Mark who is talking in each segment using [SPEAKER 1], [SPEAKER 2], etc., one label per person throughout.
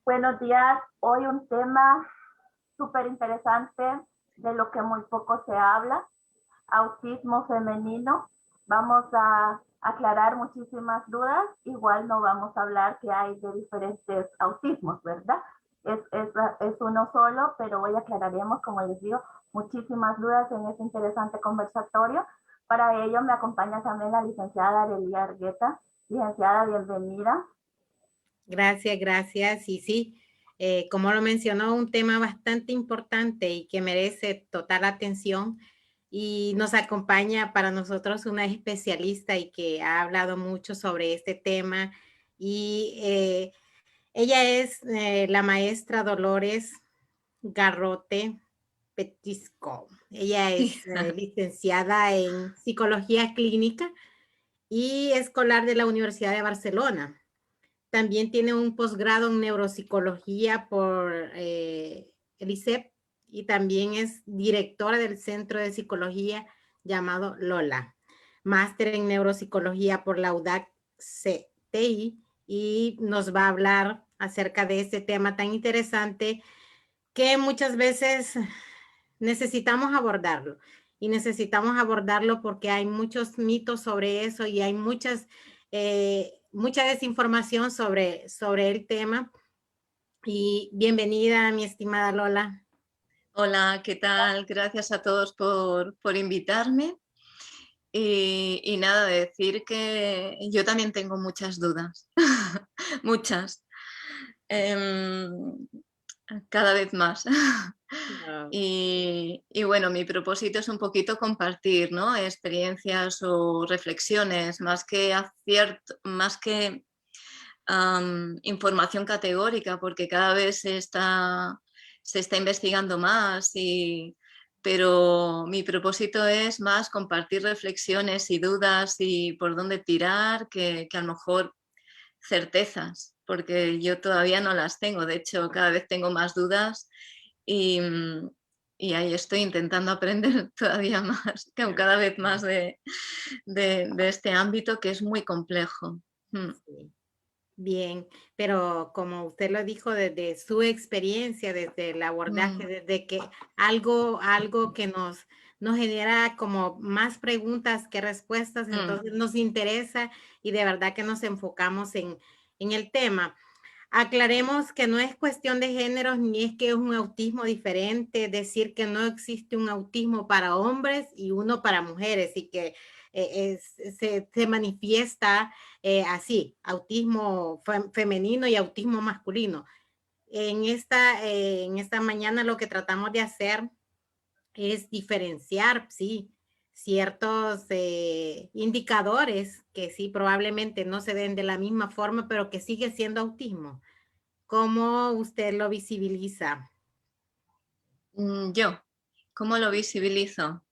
[SPEAKER 1] Buenos días. Hoy un tema súper interesante de lo que muy poco se habla, autismo femenino. Vamos a aclarar muchísimas dudas. Igual no vamos a hablar que hay de diferentes autismos, ¿verdad? Es uno solo, pero hoy aclararemos, como les digo, muchísimas dudas en este interesante conversatorio. Para ello me acompaña también la licenciada Arelia Argueta. Licenciada, bienvenida.
[SPEAKER 2] Gracias, gracias. Y sí, como lo mencionó, un tema bastante importante y que merece total atención. Y nos acompaña para nosotros una especialista y que ha hablado mucho sobre este tema. Y ella es la maestra Dolores Garrote Petisco. Ella
[SPEAKER 3] Sí.
[SPEAKER 2] es licenciada en psicología clínica y escolar de la Universidad de Barcelona. También tiene un posgrado en neuropsicología por el ISEP y también es directora del centro de psicología llamado Lola. Máster en neuropsicología por la UDAC CTI y nos va a hablar acerca de este tema tan interesante que muchas veces necesitamos abordarlo. Y necesitamos abordarlo porque hay muchos mitos sobre eso y hay mucha desinformación sobre el tema. Y bienvenida, mi estimada Lola.
[SPEAKER 3] Hola, ¿qué tal? Gracias a todos por invitarme. Y nada, decir que yo también tengo muchas dudas, muchas, Em, cada vez más.
[SPEAKER 2] Wow.
[SPEAKER 3] Y bueno, mi propósito es un poquito compartir, ¿no? Experiencias o reflexiones, más que información categórica, porque cada vez se está investigando más, pero mi propósito es más compartir reflexiones y dudas y por dónde tirar que a lo mejor certezas, porque yo todavía no las tengo. De hecho, cada vez tengo más dudas y, y ahí estoy intentando aprender todavía más, cada vez más de este ámbito que es muy complejo.
[SPEAKER 2] Sí. Bien, pero como usted lo dijo desde su experiencia, desde el abordaje,
[SPEAKER 3] Mm,
[SPEAKER 2] desde que algo que nos genera como más preguntas que respuestas,
[SPEAKER 3] mm.
[SPEAKER 2] entonces nos interesa y de verdad que nos enfocamos en el tema. Aclaremos que no es cuestión de géneros ni es que es un autismo diferente, decir que no existe un autismo para hombres y uno para mujeres y que se manifiesta así, autismo femenino y autismo masculino. En esta mañana lo que tratamos de hacer es diferenciar, sí, ciertos indicadores que sí probablemente no se den de la misma forma, pero que sigue siendo autismo. ¿Cómo usted lo visibiliza?
[SPEAKER 3] Yo, ¿cómo lo visibilizo?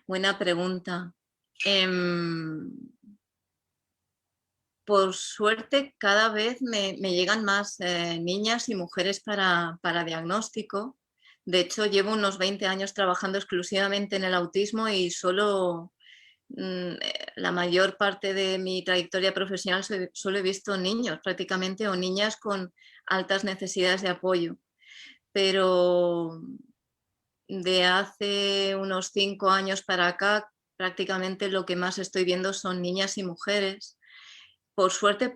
[SPEAKER 3] Buena pregunta. Em, por suerte, cada vez me llegan más niñas y mujeres para diagnóstico. De hecho, llevo unos 20 años trabajando exclusivamente en el autismo y la mayor parte de mi trayectoria profesional solo he visto niños prácticamente o niñas con altas necesidades de apoyo. Pero de hace unos 5 años para acá, prácticamente lo que más estoy viendo son niñas y mujeres. Por suerte,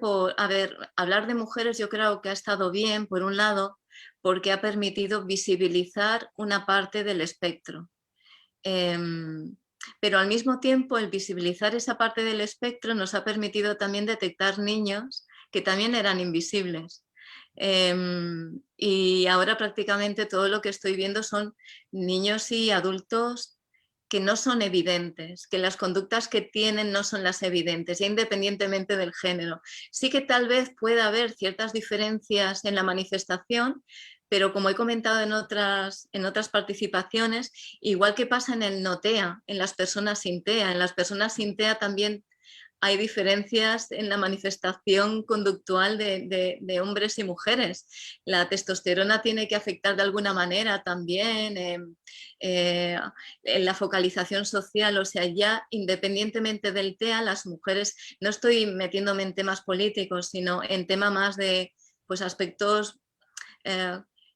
[SPEAKER 3] hablar de mujeres yo creo que ha estado bien, por un lado, porque ha permitido visibilizar una parte del espectro. Em, pero al mismo tiempo, el visibilizar esa parte del espectro nos ha permitido también detectar niños que también eran invisibles. Y ahora prácticamente todo lo que estoy viendo son niños y adultos que no son evidentes, que las conductas que tienen no son las evidentes, ya independientemente del género. Sí que tal vez pueda haber ciertas diferencias en la manifestación, pero como he comentado en otras participaciones, igual que pasa en el no TEA, en las personas sin TEA, en las personas sin TEA también hay diferencias en la manifestación conductual de hombres y mujeres. La testosterona tiene que afectar de alguna manera también en la focalización social, o sea, ya independientemente del TEA, las mujeres, no estoy metiéndome en temas políticos, sino en tema más pues aspectos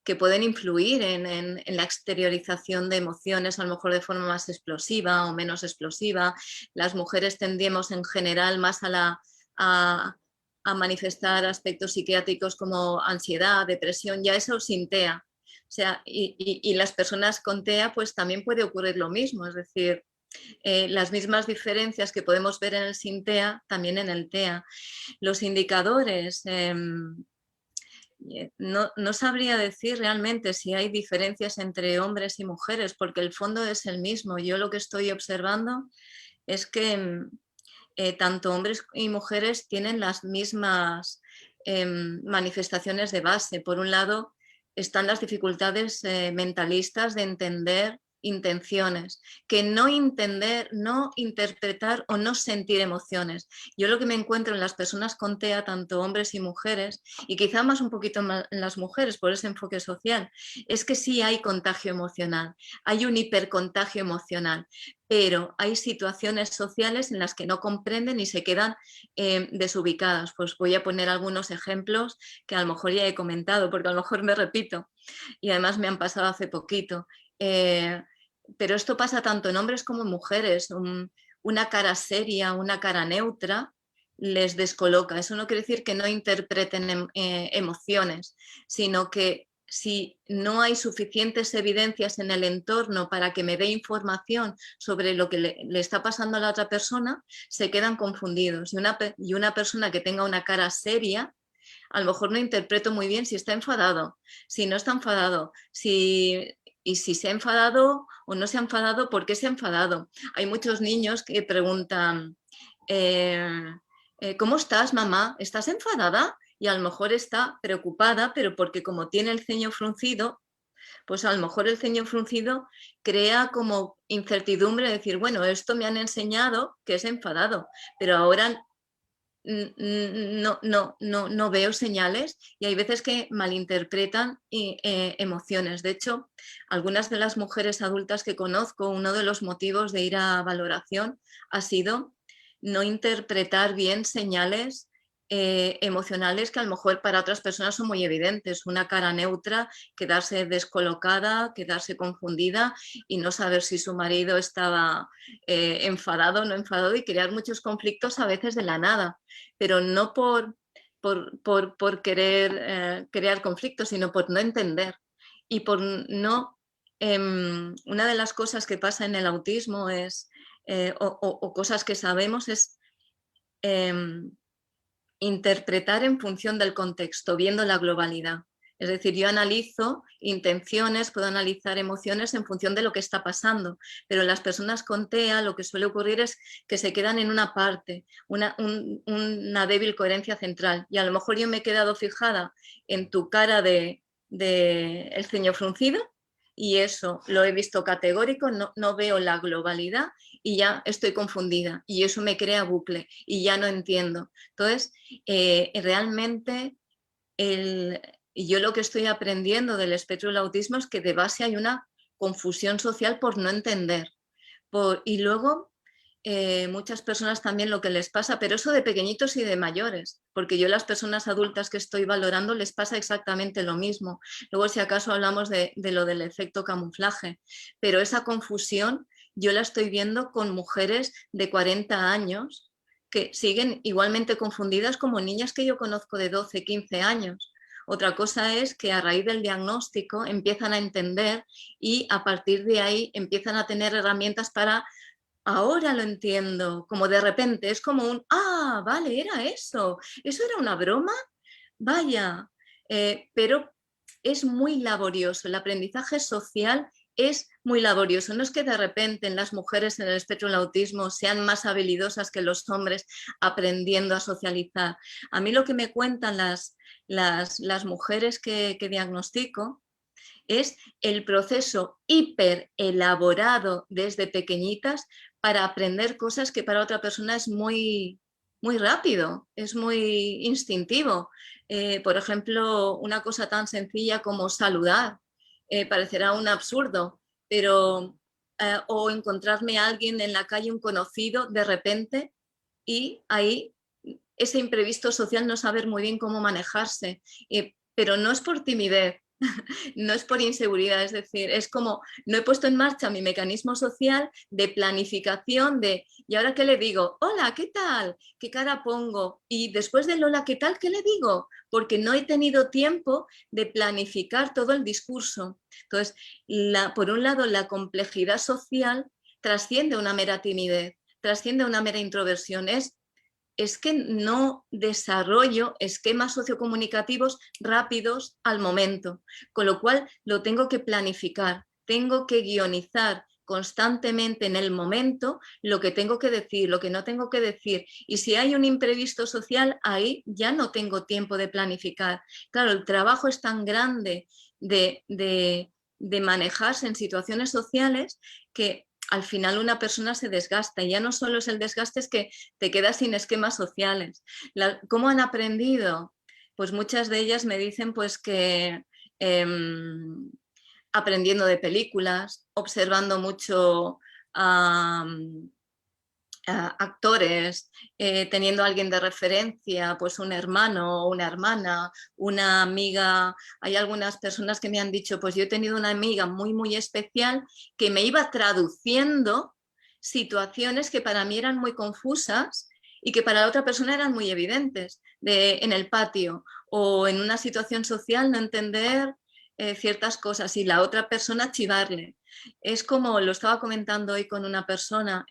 [SPEAKER 3] que pueden influir en la exteriorización de emociones, a lo mejor de forma más explosiva o menos explosiva. Las mujeres tendemos en general más a manifestar aspectos psiquiátricos como ansiedad, depresión, ya eso sin TEA. O sea, y las personas con TEA pues también puede ocurrir lo mismo, es decir, las mismas diferencias que podemos ver en el sin TEA, también en el TEA. Los indicadores, no sabría decir realmente si hay diferencias entre hombres y mujeres, porque el fondo es el mismo. Yo lo que estoy observando es que tanto hombres y mujeres tienen las mismas manifestaciones de base. Por un lado, están las dificultades mentalistas de entender intenciones, que no entender, no interpretar o no sentir emociones. Yo lo que me encuentro en las personas con TEA, tanto hombres y mujeres, y quizá más un poquito más en las mujeres por ese enfoque social, es que sí hay contagio emocional, hay un hipercontagio emocional, pero hay situaciones sociales en las que no comprenden y se quedan desubicadas. Pues voy a poner algunos ejemplos que a lo mejor ya he comentado, porque a lo mejor me repito, y además me han pasado hace poquito. Pero esto pasa tanto en hombres como en mujeres. Una cara seria, una cara neutra les descoloca. Eso no quiere decir que no interpreten emociones, sino que si no hay suficientes evidencias en el entorno para que me dé información sobre lo que le está pasando a la otra persona, se quedan confundidos. Y una persona que tenga una cara seria, a lo mejor no interpreto muy bien si está enfadado, si no está enfadado, y si se ha enfadado o no se ha enfadado, ¿por qué se ha enfadado? Hay muchos niños que preguntan, ¿cómo estás, mamá? ¿Estás enfadada? Y a lo mejor está preocupada, pero porque como tiene el ceño fruncido, pues a lo mejor el ceño fruncido crea como incertidumbre de decir, bueno, esto me han enseñado que es enfadado, pero ahora no veo señales y hay veces que malinterpretan emociones. De hecho, algunas de las mujeres adultas que conozco, uno de los motivos de ir a valoración ha sido no interpretar bien señales emocionales que a lo mejor para otras personas son muy evidentes. Una cara neutra, quedarse descolocada, quedarse confundida y no saber si su marido estaba enfadado o no enfadado, y crear muchos conflictos a veces de la nada, pero no por querer crear conflictos, sino por no entender y por no... una de las cosas que pasa en el autismo es, o cosas que sabemos, es interpretar en función del contexto, viendo la globalidad. Es decir, yo analizo intenciones, puedo analizar emociones en función de lo que está pasando, pero las personas con TEA lo que suele ocurrir es que se quedan en una parte, una débil coherencia central, y a lo mejor yo me he quedado fijada en tu cara de el ceño fruncido, y eso lo he visto categórico, no veo la globalidad y ya estoy confundida y eso me crea bucle y ya no entiendo. Entonces, realmente yo lo que estoy aprendiendo del espectro del autismo es que de base hay una confusión social por no entender. Y luego muchas personas también lo que les pasa, pero eso de pequeñitos y de mayores, porque yo las personas adultas que estoy valorando les pasa exactamente lo mismo. Luego si acaso hablamos de lo del efecto camuflaje, pero esa confusión yo la estoy viendo con mujeres de 40 años que siguen igualmente confundidas como niñas que yo conozco de 12, 15 años. Otra cosa es que a raíz del diagnóstico empiezan a entender y a partir de ahí empiezan a tener herramientas para... Ahora lo entiendo, como de repente, es como vale, era eso era una broma, vaya, pero es muy laborioso, el aprendizaje social es muy laborioso, no es que de repente en las mujeres en el espectro del autismo sean más habilidosas que los hombres aprendiendo a socializar. A mí lo que me cuentan las mujeres que diagnostico es el proceso hiper elaborado desde pequeñitas para aprender cosas que para otra persona es muy, muy rápido, es muy instintivo. Por ejemplo, una cosa tan sencilla como saludar, parecerá un absurdo, pero o encontrarme a alguien en la calle, un conocido, de repente, y ahí ese imprevisto social, no saber muy bien cómo manejarse, pero no es por timidez, no es por inseguridad, es decir, es como no he puesto en marcha mi mecanismo social de planificación de, ¿y ahora qué le digo? Hola, ¿qué tal? ¿Qué cara pongo? Y después del hola, ¿qué tal? ¿Qué le digo? Porque no he tenido tiempo de planificar todo el discurso. Entonces, por un lado, la complejidad social trasciende una mera timidez, trasciende una mera introversión, es que no desarrollo esquemas sociocomunicativos rápidos al momento, con lo cual lo tengo que planificar, tengo que guionizar constantemente en el momento lo que tengo que decir, lo que no tengo que decir. Y si hay un imprevisto social, ahí ya no tengo tiempo de planificar. Claro, el trabajo es tan grande de manejarse en situaciones sociales que al final una persona se desgasta, y ya no solo es el desgaste, es que te quedas sin esquemas sociales. ¿Cómo han aprendido? Pues muchas de ellas me dicen pues que aprendiendo de películas, observando mucho actores, teniendo a alguien de referencia, pues un hermano o una hermana, una amiga. Hay algunas personas que me han dicho, pues yo he tenido una amiga muy, muy especial que me iba traduciendo situaciones que para mí eran muy confusas y que para la otra persona eran muy evidentes, en el patio o en una situación social no entender ciertas cosas y la otra persona chivarle. Es como, lo estaba comentando hoy con una persona,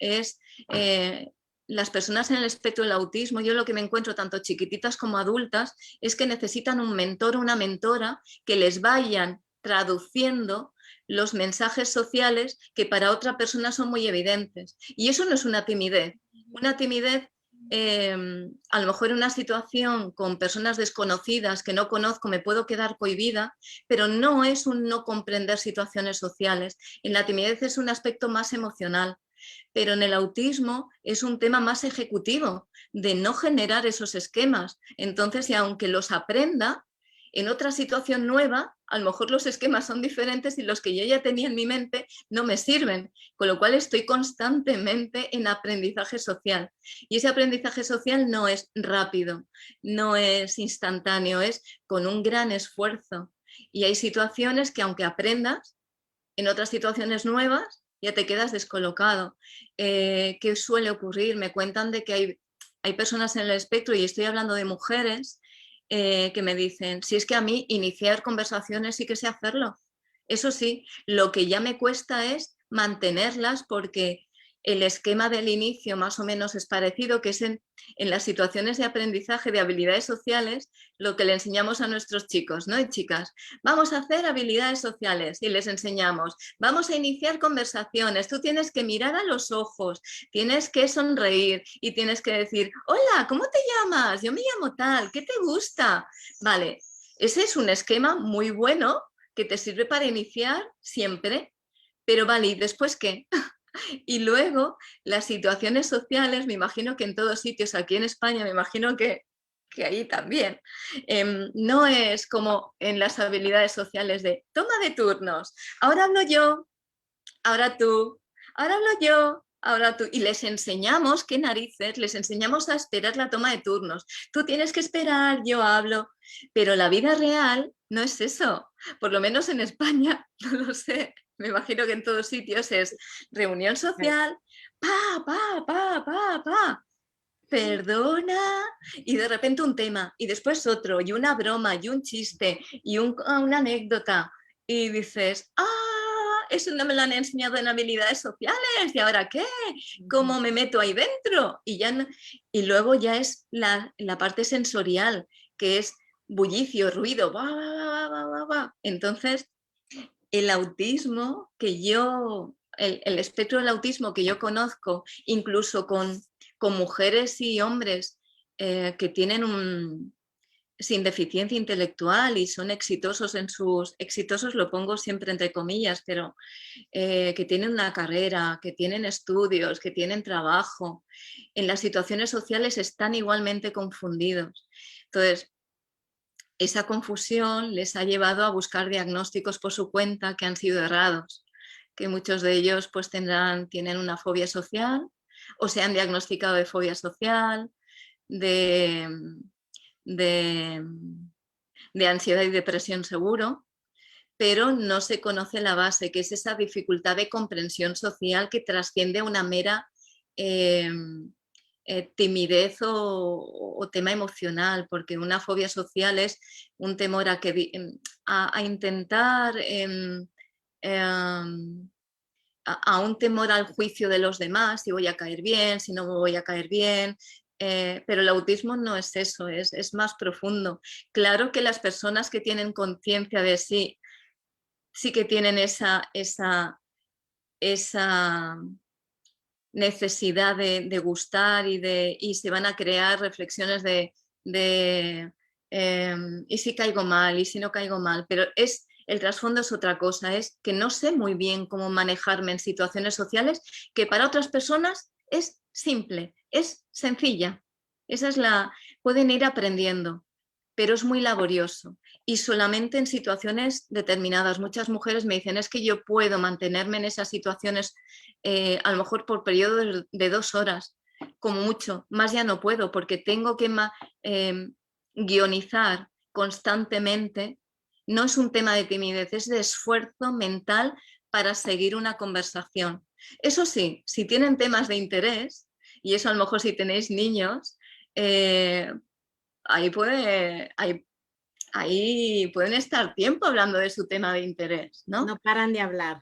[SPEAKER 3] las personas en el espectro del autismo, yo lo que me encuentro tanto chiquititas como adultas es que necesitan un mentor o una mentora que les vayan traduciendo los mensajes sociales que para otra persona son muy evidentes. Y eso no es una timidez. Una timidez, a lo mejor en una situación con personas desconocidas que no conozco me puedo quedar cohibida, pero no es un no comprender situaciones sociales. En la timidez es un aspecto más emocional, pero en el autismo es un tema más ejecutivo, de no generar esos esquemas. Entonces, y aunque los aprenda, en otra situación nueva, a lo mejor los esquemas son diferentes y los que yo ya tenía en mi mente no me sirven, con lo cual estoy constantemente en aprendizaje social. Y ese aprendizaje social no es rápido, no es instantáneo, es con un gran esfuerzo. Y hay situaciones que aunque aprendas, en otras situaciones nuevas ya te quedas descolocado. ¿Qué suele ocurrir? Me cuentan de que hay personas en el espectro, y estoy hablando de mujeres, que me dicen, si es que a mí iniciar conversaciones sí que sé hacerlo. Eso sí, lo que ya me cuesta es mantenerlas, porque el esquema del inicio más o menos es parecido, que es en las situaciones de aprendizaje de habilidades sociales, lo que le enseñamos a nuestros chicos, ¿no? Y chicas, vamos a hacer habilidades sociales y les enseñamos, vamos a iniciar conversaciones, tú tienes que mirar a los ojos, tienes que sonreír y tienes que decir, hola, ¿cómo te llamas? Yo me llamo tal, ¿qué te gusta? Vale, ese es un esquema muy bueno que te sirve para iniciar siempre, pero vale, ¿y después qué? Y luego las situaciones sociales, me imagino que en todos sitios, aquí en España, me imagino que ahí también, no es como en las habilidades sociales de toma de turnos, ahora hablo yo, ahora tú, ahora hablo yo, ahora tú. Y les enseñamos, qué narices, les enseñamos a esperar la toma de turnos. Tú tienes que esperar, yo hablo, pero la vida real no es eso, por lo menos en España, no lo sé. Me imagino que en todos sitios es reunión social, pa, perdona, y de repente un tema, y después otro, y una broma, y un chiste, y una anécdota, y dices, eso no me lo han enseñado en habilidades sociales, ¿y ahora qué? ¿Cómo me meto ahí dentro? Y, ya no, y luego ya es la parte sensorial, que es bullicio, ruido, Entonces, el autismo que yo, el espectro del autismo que yo conozco, incluso con mujeres y hombres que tienen sin deficiencia intelectual y son exitosos en sus, exitosos lo pongo siempre entre comillas, pero que tienen una carrera, que tienen estudios, que tienen trabajo, en las situaciones sociales están igualmente confundidos. Entonces, esa confusión les ha llevado a buscar diagnósticos por su cuenta que han sido errados, que muchos de ellos pues tienen una fobia social o se han diagnosticado de fobia social, de, de, de ansiedad y depresión seguro, pero no se conoce la base, que es esa dificultad de comprensión social que trasciende a una mera timidez o tema emocional, porque una fobia social es un temor a intentar, a un temor al juicio de los demás, si voy a caer bien, si no me voy a caer bien. Pero el autismo no es eso, es más profundo. Claro que las personas que tienen conciencia de sí que tienen esa necesidad de gustar y se van a crear reflexiones ¿y si caigo mal? ¿Y si no caigo mal? Pero el trasfondo es otra cosa, es que no sé muy bien cómo manejarme en situaciones sociales que para otras personas es simple, es sencilla. Pueden ir aprendiendo, pero es muy laborioso y solamente en situaciones determinadas. Muchas mujeres me dicen, es que yo puedo mantenerme en esas situaciones a lo mejor por periodos de 2 horas, como mucho, más ya no puedo porque tengo que guionizar constantemente. No es un tema de timidez, es de esfuerzo mental para seguir una conversación. Eso sí, si tienen temas de interés, y eso a lo mejor si tenéis niños, ahí pueden estar tiempo hablando de su tema de interés, ¿no?
[SPEAKER 2] No paran de hablar.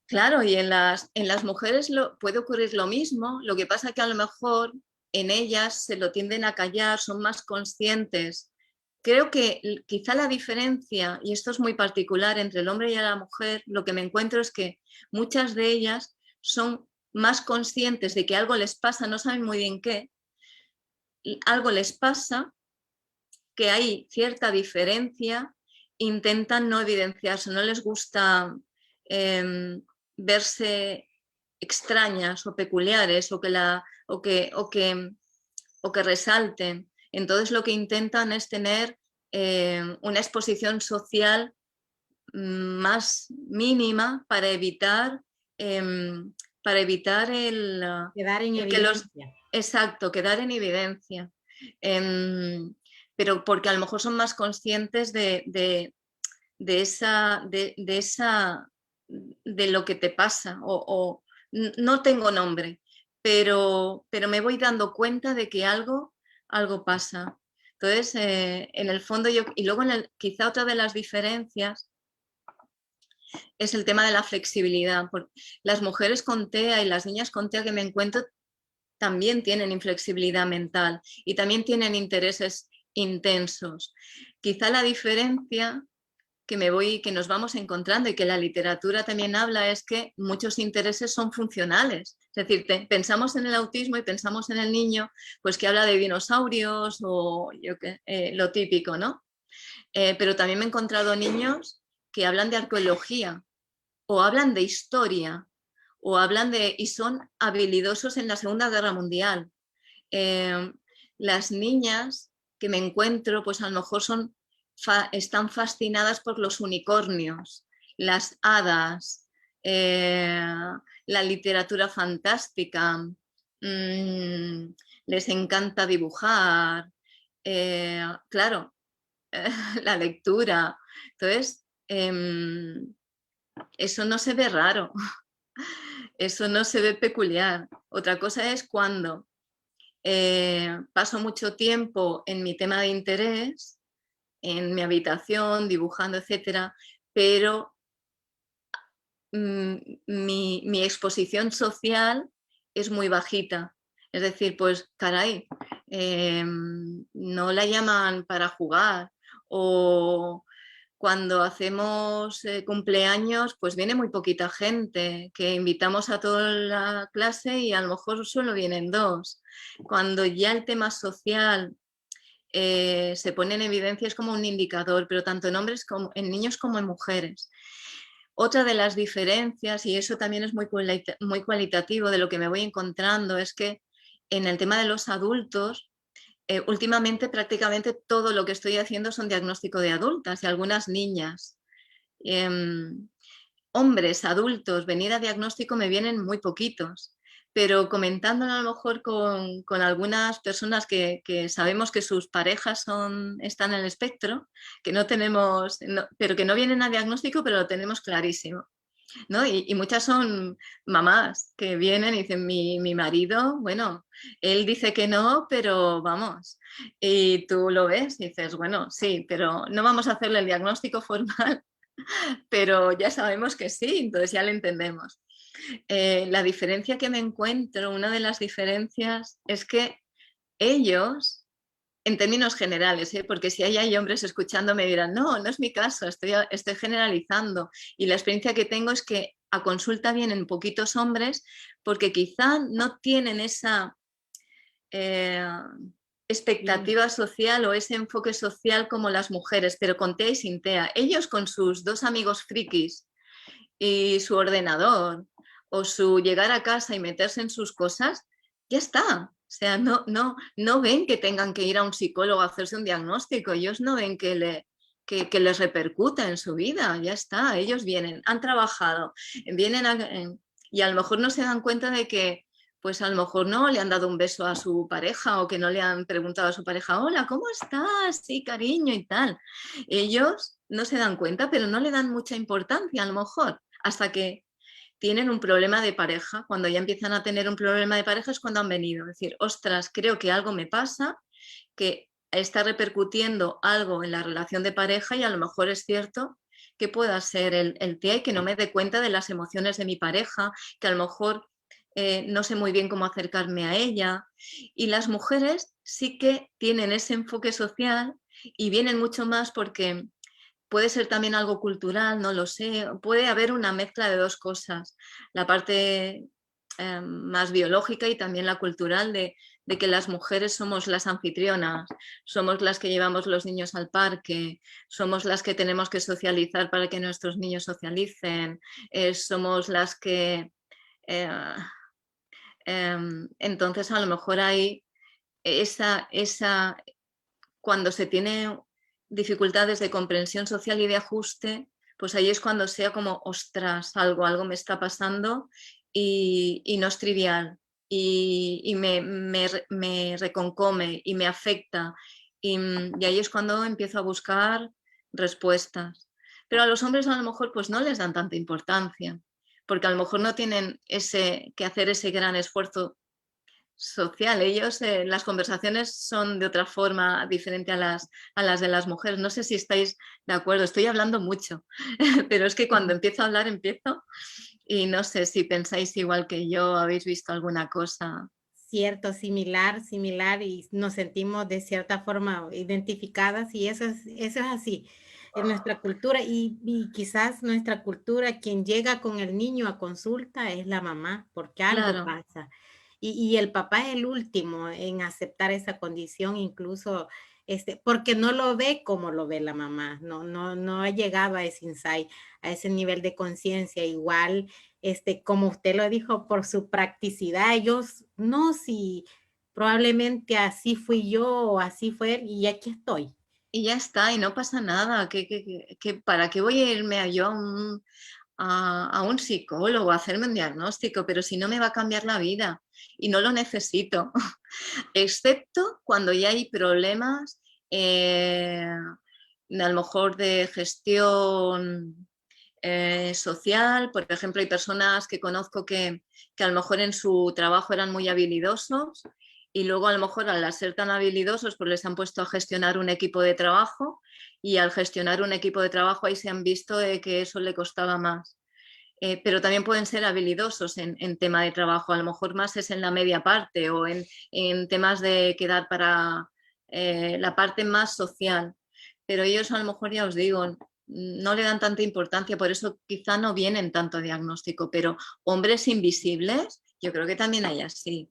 [SPEAKER 3] Claro, y en las mujeres puede ocurrir lo mismo, lo que pasa que a lo mejor en ellas se lo tienden a callar, son más conscientes. Creo que quizá la diferencia, y esto es muy particular entre el hombre y la mujer, lo que me encuentro es que muchas de ellas son más conscientes de que algo les pasa, no saben muy bien qué, algo les pasa, que hay cierta diferencia, intentan no evidenciarse, no les gusta verse extrañas o peculiares o que resalten. Entonces lo que intentan es tener una exposición social más mínima para evitar el
[SPEAKER 2] Quedar en
[SPEAKER 3] que
[SPEAKER 2] evidencia.
[SPEAKER 3] exacto, quedar en evidencia. Pero porque a lo mejor son más conscientes de lo que te pasa. No tengo nombre, pero me voy dando cuenta de que algo pasa. Entonces, en el fondo y luego quizá otra de las diferencias es el tema de la flexibilidad. Las mujeres con TEA y las niñas con TEA que me encuentro también tienen inflexibilidad mental y también tienen intereses intensos. Quizá la diferencia que nos vamos encontrando y que la literatura también habla es que muchos intereses son funcionales. Es decir, pensamos en el autismo y pensamos en el niño pues que habla de dinosaurios o lo típico, ¿no? Pero también me he encontrado niños que hablan de arqueología o hablan de historia o hablan y son habilidosos en la Segunda Guerra Mundial. Las niñas que me encuentro, pues a lo mejor están fascinadas por los unicornios, las hadas, la literatura fantástica, les encanta dibujar, claro, la lectura. Entonces, eso no se ve raro, eso no se ve peculiar. Otra cosa es cuando paso mucho tiempo en mi tema de interés, en mi habitación, dibujando, etcétera, pero mi exposición social es muy bajita. Es decir, pues caray, no la llaman para jugar o cuando hacemos cumpleaños, pues viene muy poquita gente, que invitamos a toda la clase y a lo mejor solo vienen 2. Cuando ya el tema social se pone en evidencia es como un indicador, pero tanto en hombres como en niños como en mujeres. Otra de las diferencias, y eso también es muy cualitativo de lo que me voy encontrando, es que en el tema de los adultos, últimamente prácticamente todo lo que estoy haciendo son diagnóstico de adultas y algunas niñas. Hombres, adultos, venir a diagnóstico me vienen muy poquitos, pero comentándolo a lo mejor con algunas personas que sabemos que sus parejas están en el espectro, que no tenemos, pero que no vienen a diagnóstico, pero lo tenemos clarísimo, ¿no? Y muchas son mamás que vienen y dicen, mi marido, bueno, él dice que no, pero vamos, y tú lo ves y dices, bueno, sí, pero no vamos a hacerle el diagnóstico formal, pero ya sabemos que sí, entonces ya lo entendemos. La diferencia que me encuentro, una de las diferencias es que ellos, en términos generales, porque si hay hombres escuchando me dirán, no, no es mi caso, estoy generalizando. Y la experiencia que tengo es que a consulta vienen poquitos hombres porque quizá no tienen esa expectativa social o ese enfoque social como las mujeres, pero con TEA y sin TEA. Ellos con sus 2 amigos frikis y su ordenador o su llegar a casa y meterse en sus cosas, ya está. O sea, no ven que tengan que ir a un psicólogo a hacerse un diagnóstico, ellos no ven que les repercuta en su vida, ya está. Ellos vienen, han trabajado, y a lo mejor no se dan cuenta de que pues a lo mejor no le han dado un beso a su pareja o que no le han preguntado a su pareja, hola, ¿cómo estás? Sí, cariño y tal. Ellos no se dan cuenta, pero no le dan mucha importancia a lo mejor, hasta que tienen un problema de pareja. Cuando ya empiezan a tener un problema de pareja es cuando han venido. Es decir, ostras, creo que algo me pasa, que está repercutiendo algo en la relación de pareja y a lo mejor es cierto que pueda ser el TEA y que no me dé cuenta de las emociones de mi pareja, que a lo mejor no sé muy bien cómo acercarme a ella. Y las mujeres sí que tienen ese enfoque social y vienen mucho más porque puede ser también algo cultural, no lo sé. Puede haber una mezcla de 2 cosas. La parte más biológica y también la cultural de que las mujeres somos las anfitrionas, somos las que llevamos los niños al parque, somos las que tenemos que socializar para que nuestros niños socialicen, somos las que... eh, entonces a lo mejor hay cuando se tiene dificultades de comprensión social y de ajuste, pues ahí es cuando sea como, ostras, algo me está pasando y no es trivial y me reconcome y me afecta y ahí es cuando empiezo a buscar respuestas. Pero a los hombres a lo mejor pues no les dan tanta importancia, porque a lo mejor no tienen que hacer ese gran esfuerzo social. Ellos, las conversaciones son de otra forma diferente a las de las mujeres. No sé si estáis de acuerdo, estoy hablando mucho, pero es que cuando empiezo a hablar empiezo y no sé si pensáis igual que yo, habéis visto alguna cosa.
[SPEAKER 2] Cierto, similar, y nos sentimos de cierta forma identificadas, y eso es así en nuestra cultura, y quizás nuestra cultura, quien llega con el niño a consulta es la mamá, porque algo
[SPEAKER 3] Claro,
[SPEAKER 2] pasa. Y el papá es el último en aceptar esa condición, incluso porque no lo ve como lo ve la mamá, no ha llegado a ese insight, a ese nivel de conciencia. Igual como usted lo dijo, por su practicidad, ellos, no, si probablemente así fui yo o así fue él y aquí estoy.
[SPEAKER 3] y ya está, y no pasa nada. ¿Para qué voy a irme yo a un psicólogo a hacerme un diagnóstico? Pero si no me va a cambiar la vida y no lo necesito. Excepto cuando ya hay problemas a lo mejor de gestión social. Por ejemplo, hay personas que conozco que a lo mejor en su trabajo eran muy habilidosos y luego a lo mejor al ser tan habilidosos pues les han puesto a gestionar un equipo de trabajo y al gestionar un equipo de trabajo ahí se han visto que eso le costaba más. Pero también pueden ser habilidosos en tema de trabajo, a lo mejor más es en la media parte o en temas de quedar para la parte más social, pero ellos a lo mejor, ya os digo, no le dan tanta importancia, por eso quizá no vienen tanto a diagnóstico, pero hombres invisibles, yo creo que también hay así,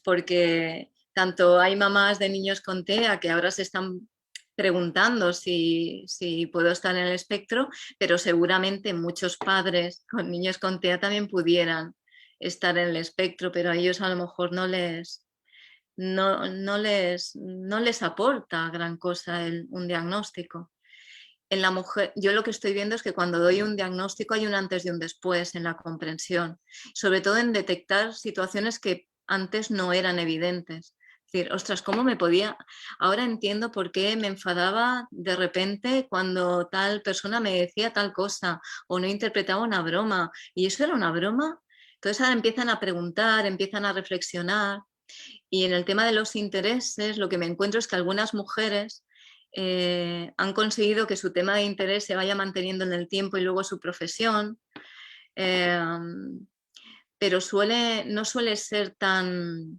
[SPEAKER 3] porque tanto hay mamás de niños con TEA que ahora se están preguntando si puedo estar en el espectro, pero seguramente muchos padres con niños con TEA también pudieran estar en el espectro, pero a ellos a lo mejor no les aporta gran cosa un diagnóstico. en la mujer, yo lo que estoy viendo es que cuando doy un diagnóstico hay un antes y un después en la comprensión, sobre todo en detectar situaciones que antes no eran evidentes. Es decir, ostras, ¿cómo me podía? Ahora entiendo por qué me enfadaba de repente cuando tal persona me decía tal cosa o no interpretaba una broma. ¿Y eso era una broma? Entonces ahora empiezan a preguntar, empiezan a reflexionar. Y en el tema de los intereses, lo que me encuentro es que algunas mujeres han conseguido que su tema de interés se vaya manteniendo en el tiempo y luego su profesión, pero no suele ser tan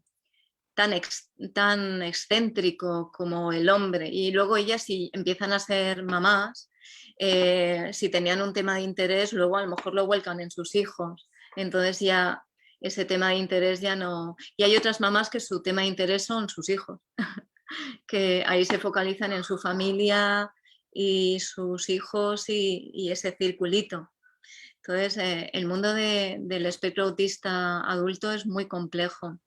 [SPEAKER 3] excéntrico como el hombre. Y luego ellas, si empiezan a ser mamás, si tenían un tema de interés, luego a lo mejor lo vuelcan en sus hijos. Entonces ya ese tema de interés ya no... Y hay otras mamás que su tema de interés son sus hijos, que ahí se focalizan en su familia y sus hijos y ese circulito. Entonces, el mundo del espectro autista adulto es muy complejo,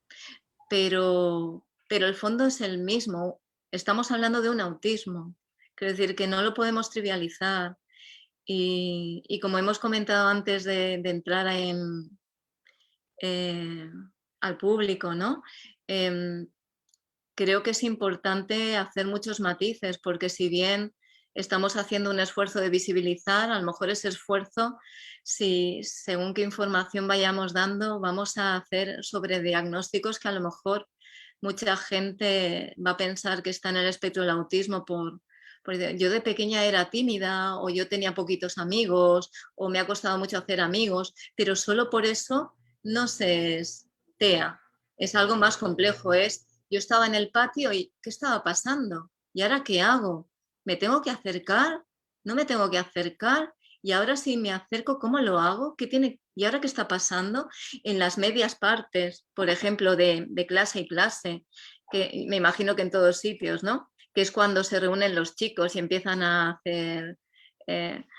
[SPEAKER 3] pero el fondo es el mismo. Estamos hablando de un autismo, quiero decir que no lo podemos trivializar. Y como hemos comentado antes de entrar al público, ¿no? Creo que es importante hacer muchos matices, porque si bien estamos haciendo un esfuerzo de visibilizar, a lo mejor ese esfuerzo, si según qué información vayamos dando, vamos a hacer sobrediagnósticos que a lo mejor mucha gente va a pensar que está en el espectro del autismo porque yo de pequeña era tímida o yo tenía poquitos amigos o me ha costado mucho hacer amigos, pero solo por eso no se es TEA. Es algo más complejo, yo estaba en el patio y ¿qué estaba pasando? ¿Y ahora qué hago? ¿Me tengo que acercar? ¿No me tengo que acercar? Y ahora si me acerco, ¿cómo lo hago? ¿Y ahora qué está pasando? En las medias partes, por ejemplo, de clase y clase, que me imagino que en todos sitios, ¿no? Que es cuando se reúnen los chicos y empiezan a hacer...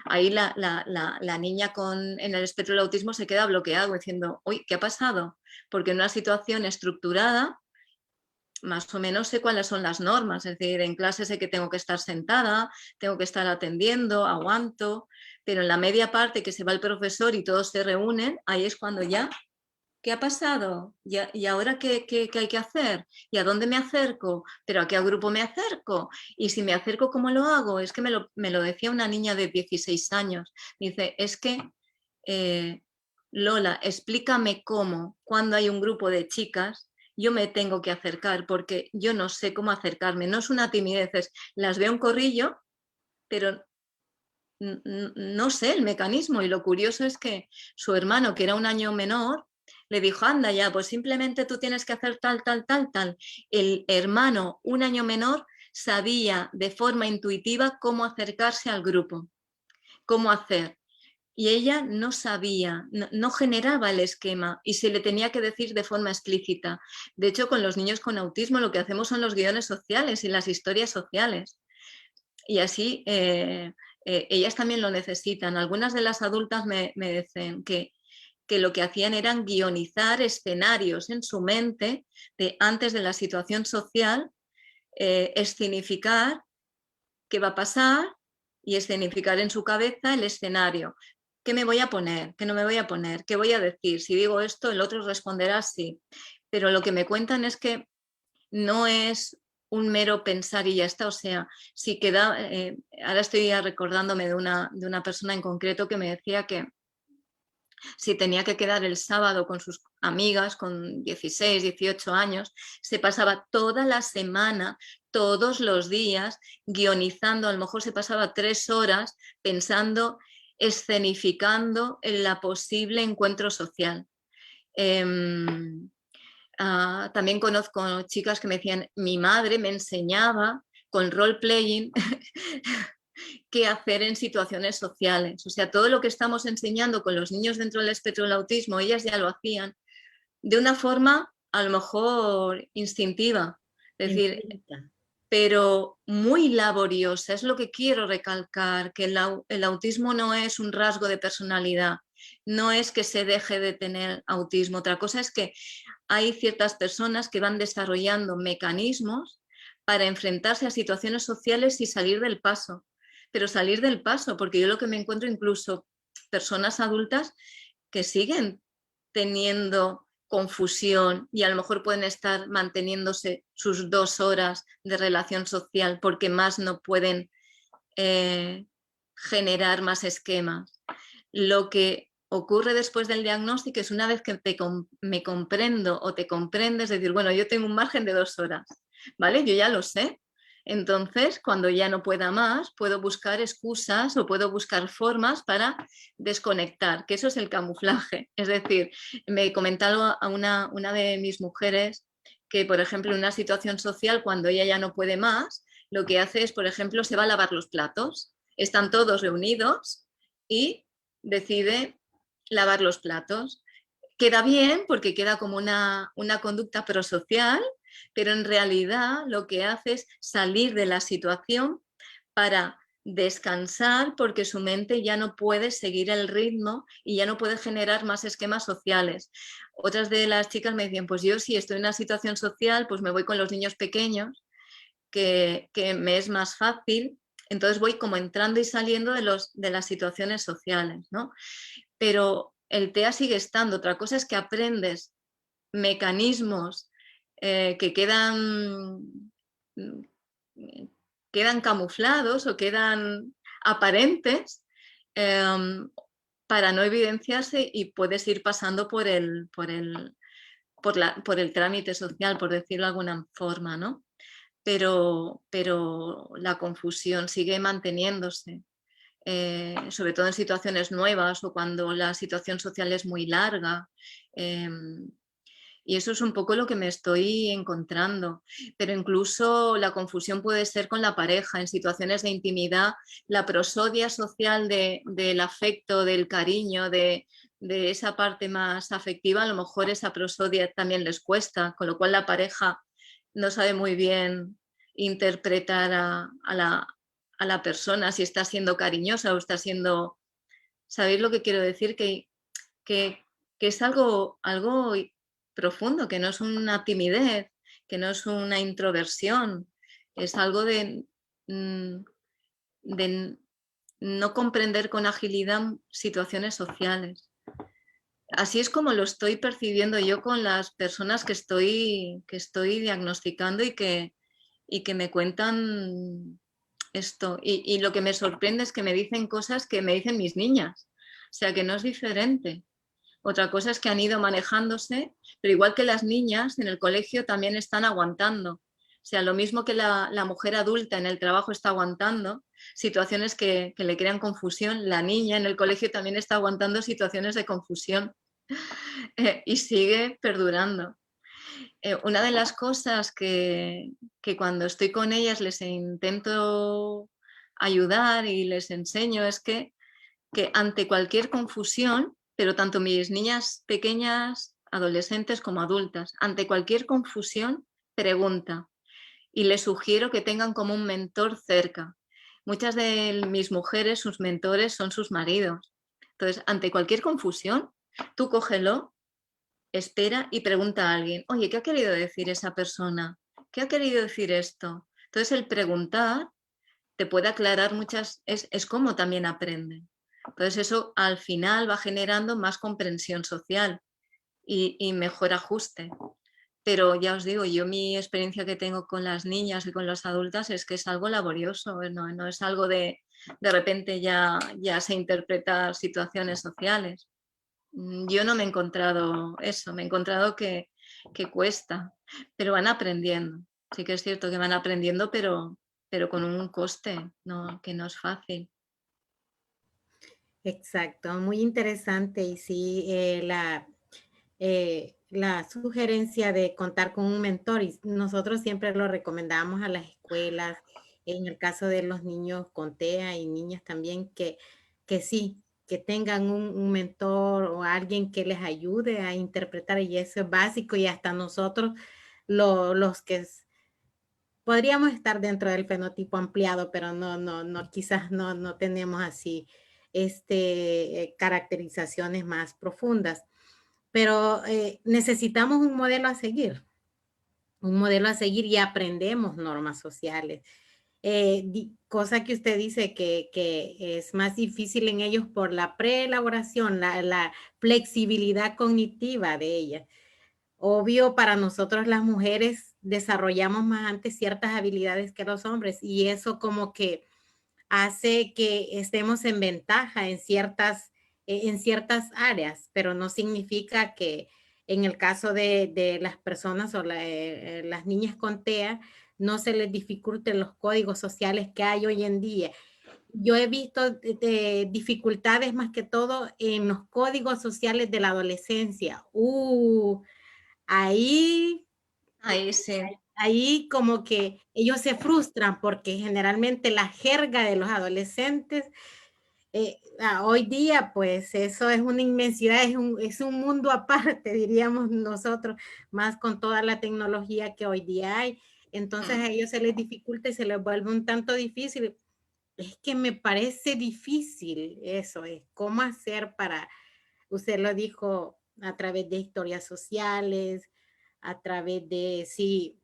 [SPEAKER 3] ahí la niña en el espectro del autismo se queda bloqueado diciendo, uy, ¿qué ha pasado? Porque en una situación estructurada más o menos sé cuáles son las normas, es decir, en clase sé que tengo que estar sentada, tengo que estar atendiendo, aguanto, pero en la media parte que se va el profesor y todos se reúnen, ahí es cuando ya, ¿qué ha pasado? ¿Y ahora qué hay que hacer? ¿Y a dónde me acerco? ¿Pero a qué grupo me acerco? Y si me acerco, ¿cómo lo hago? Es que me lo decía una niña de 16 años, dice, es que... Lola, explícame cómo, cuando hay un grupo de chicas, yo me tengo que acercar porque yo no sé cómo acercarme. No es una timidez, las veo en corrillo, pero no sé el mecanismo. Y lo curioso es que su hermano, que era un año menor, le dijo, anda ya, pues simplemente tú tienes que hacer tal, tal, tal, tal. El hermano, un año menor, sabía de forma intuitiva cómo acercarse al grupo, cómo hacer. Y ella no sabía, no generaba el esquema y se le tenía que decir de forma explícita. De hecho, con los niños con autismo lo que hacemos son los guiones sociales y las historias sociales. Y así ellas también lo necesitan. Algunas de las adultas me dicen que lo que hacían eran guionizar escenarios en su mente antes de la situación social, escenificar qué va a pasar y escenificar en su cabeza el escenario. ¿Qué me voy a poner? ¿Qué no me voy a poner? ¿Qué voy a decir? Si digo esto, el otro responderá sí. Pero lo que me cuentan es que no es un mero pensar y ya está. O sea, si queda... ahora estoy recordándome de una persona en concreto que me decía que si tenía que quedar el sábado con sus amigas con 16, 18 años, se pasaba toda la semana, todos los días, guionizando, a lo mejor se pasaba 3 horas pensando, escenificando el posible encuentro social. También conozco chicas que me decían, mi madre me enseñaba con role-playing qué hacer en situaciones sociales. O sea, todo lo que estamos enseñando con los niños dentro del espectro del autismo, ellas ya lo hacían de una forma a lo mejor instintiva, es decir, pero muy laboriosa. Es lo que quiero recalcar, que el autismo no es un rasgo de personalidad, no es que se deje de tener autismo. Otra cosa es que hay ciertas personas que van desarrollando mecanismos para enfrentarse a situaciones sociales y salir del paso. pero salir del paso, porque yo lo que me encuentro incluso personas adultas que siguen teniendo confusión y a lo mejor pueden estar manteniéndose sus 2 horas de relación social porque más no pueden generar más esquemas. Lo que ocurre después del diagnóstico es una vez que me comprendo o te comprendes, decir, bueno, yo tengo un margen de 2 horas, ¿vale? Yo ya lo sé. Entonces, cuando ya no pueda más, puedo buscar excusas o puedo buscar formas para desconectar, que eso es el camuflaje. Es decir, me comentaba a una de mis mujeres que, por ejemplo, en una situación social, cuando ella ya no puede más, lo que hace es, por ejemplo, se va a lavar los platos. Están todos reunidos y decide lavar los platos. Queda bien porque queda como una conducta prosocial, pero en realidad lo que hace es salir de la situación para descansar porque su mente ya no puede seguir el ritmo y ya no puede generar más esquemas sociales. Otras de las chicas me decían, pues yo si estoy en una situación social, pues me voy con los niños pequeños, que me es más fácil, entonces voy como entrando y saliendo de las situaciones sociales, ¿no? Pero el TEA sigue estando. Otra cosa es que aprendes mecanismos que quedan camuflados o quedan aparentes para no evidenciarse y puedes ir pasando por el trámite social, por decirlo de alguna forma, ¿no? Pero la confusión sigue manteniéndose. Sobre todo en situaciones nuevas o cuando la situación social es muy larga. Y eso es un poco lo que me estoy encontrando. Pero incluso la confusión puede ser con la pareja. En situaciones de intimidad, la prosodia social del afecto, del cariño, de esa parte más afectiva, a lo mejor esa prosodia también les cuesta, con lo cual la pareja no sabe muy bien interpretar a la persona si está siendo cariñosa o está siendo... ¿Sabéis lo que quiero decir? Que es algo profundo, que no es una timidez, que no es una introversión, es algo de no comprender con agilidad situaciones sociales. Así es como lo estoy percibiendo yo con las personas que estoy diagnosticando y que me cuentan esto. Y lo que me sorprende es que me dicen cosas que me dicen mis niñas. O sea, que no es diferente. Otra cosa es que han ido manejándose, pero igual que las niñas en el colegio también están aguantando. O sea, lo mismo que la mujer adulta en el trabajo está aguantando situaciones que le crean confusión, la niña en el colegio también está aguantando situaciones de confusión y sigue perdurando. Una de las cosas que cuando estoy con ellas les intento ayudar y les enseño es que ante cualquier confusión, pero tanto mis niñas pequeñas, adolescentes como adultas, ante cualquier confusión, pregunta. Y les sugiero que tengan como un mentor cerca. Muchas de mis mujeres, sus mentores son sus maridos. Entonces, ante cualquier confusión, tú cógelo, espera y pregunta a alguien, oye, ¿qué ha querido decir esa persona? ¿Qué ha querido decir esto? Entonces, el preguntar te puede aclarar es como también aprenden. Entonces eso al final va generando más comprensión social y mejor ajuste. Pero ya os digo, yo mi experiencia que tengo con las niñas y con las adultas es que es algo laborioso, no es algo de repente ya sé interpretar situaciones sociales. Yo no me he encontrado eso, me he encontrado que cuesta, pero van aprendiendo. Sí que es cierto que van aprendiendo, pero con un coste, que no es fácil.
[SPEAKER 2] Exacto, muy interesante. Y sí, la sugerencia de contar con un mentor, y nosotros siempre lo recomendamos a las escuelas, en el caso de los niños con TEA y niñas también, que sí, que tengan un mentor o alguien que les ayude a interpretar, y eso es básico, y hasta nosotros, los que podríamos estar dentro del fenotipo ampliado, pero quizás no tenemos así caracterizaciones más profundas. Pero necesitamos un modelo a seguir y aprendemos normas sociales. Cosa que usted dice que es más difícil en ellos por la preelaboración, la flexibilidad cognitiva de ella. Obvio, para nosotros las mujeres desarrollamos más antes ciertas habilidades que los hombres y eso como que hace que estemos en ventaja en ciertas áreas, pero no significa que en el caso de las personas o las niñas con TEA no se les dificulten los códigos sociales que hay hoy en día. Yo he visto dificultades más que todo en los códigos sociales de la adolescencia. Ahí
[SPEAKER 3] Ahí sí.
[SPEAKER 2] ahí como que ellos se frustran porque generalmente la jerga de los adolescentes, hoy día pues eso es una inmensidad, es un mundo aparte, diríamos nosotros, más con toda la tecnología que hoy día hay. Entonces a ellos se les dificulta y se les vuelve un tanto difícil. Es que me parece difícil eso, es cómo hacer para, usted lo dijo, a través de historias sociales, a través de, sí,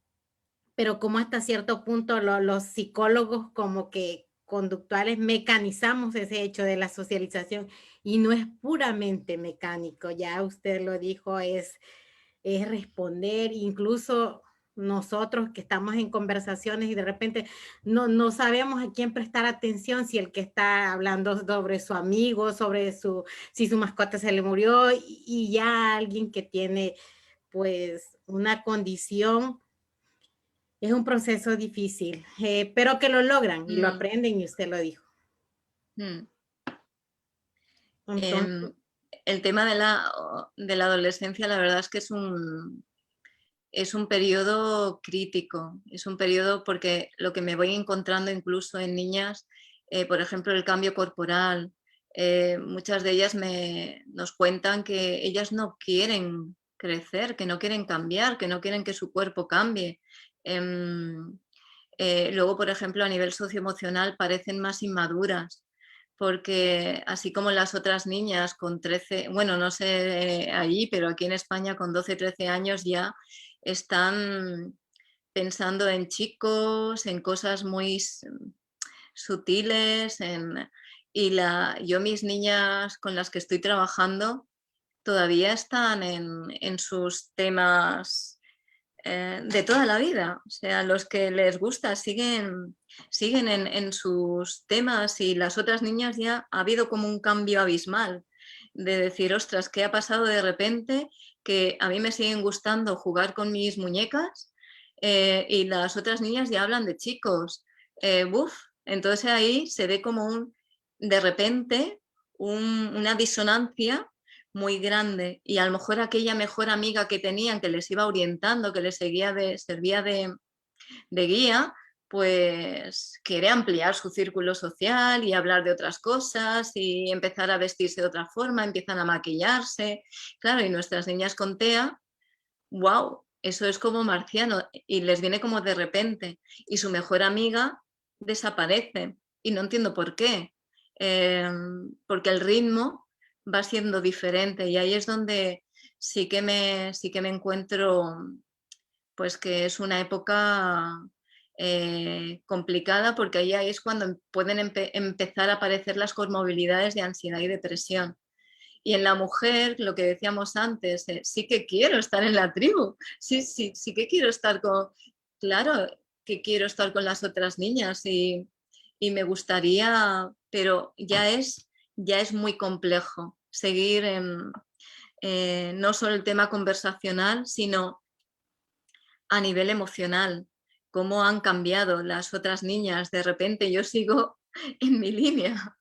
[SPEAKER 2] pero como hasta cierto punto los psicólogos como que conductuales mecanizamos ese hecho de la socialización y no es puramente mecánico, ya usted lo dijo, es responder, incluso nosotros que estamos en conversaciones y de repente no sabemos a quién prestar atención, si el que está hablando sobre su amigo, si su mascota se le murió y ya alguien que tiene pues una condición. Es un proceso difícil, pero que lo logran y lo aprenden y usted lo dijo. Entonces,
[SPEAKER 3] El tema de la adolescencia, la verdad es que es un periodo crítico, es un periodo porque lo que me voy encontrando incluso en niñas, por ejemplo, el cambio corporal, muchas de ellas nos cuentan que ellas no quieren crecer, que no quieren cambiar, que no quieren que su cuerpo cambie. Luego, por ejemplo, a nivel socioemocional parecen más inmaduras, porque así como las otras niñas con 13, bueno, no sé allí, pero aquí en España con 12, 13 años ya están pensando en chicos, en cosas muy sutiles, yo mis niñas con las que estoy trabajando todavía están en sus temas de toda la vida. O sea, los que les gusta siguen en sus temas y las otras niñas ya ha habido como un cambio abismal de decir, ostras, ¿qué ha pasado de repente? Que a mí me siguen gustando jugar con mis muñecas y las otras niñas ya hablan de chicos. Entonces ahí se ve como de repente una disonancia muy grande y a lo mejor aquella mejor amiga que tenían que les iba orientando, que les servía de guía, pues quiere ampliar su círculo social y hablar de otras cosas y empezar a vestirse de otra forma, empiezan a maquillarse. Claro, y nuestras niñas con TEA, wow, eso es como marciano y les viene como de repente y su mejor amiga desaparece y no entiendo por qué, porque el ritmo va siendo diferente y ahí es donde sí que me encuentro pues que es una época complicada porque ahí es cuando pueden empezar a aparecer las comorbilidades de ansiedad y depresión. Y en la mujer, lo que decíamos antes, sí que quiero estar en la tribu, sí que quiero estar claro que quiero estar con las otras niñas y me gustaría, pero ya es muy complejo seguir no solo el tema conversacional, sino a nivel emocional, cómo han cambiado las otras niñas. De repente yo sigo en mi línea.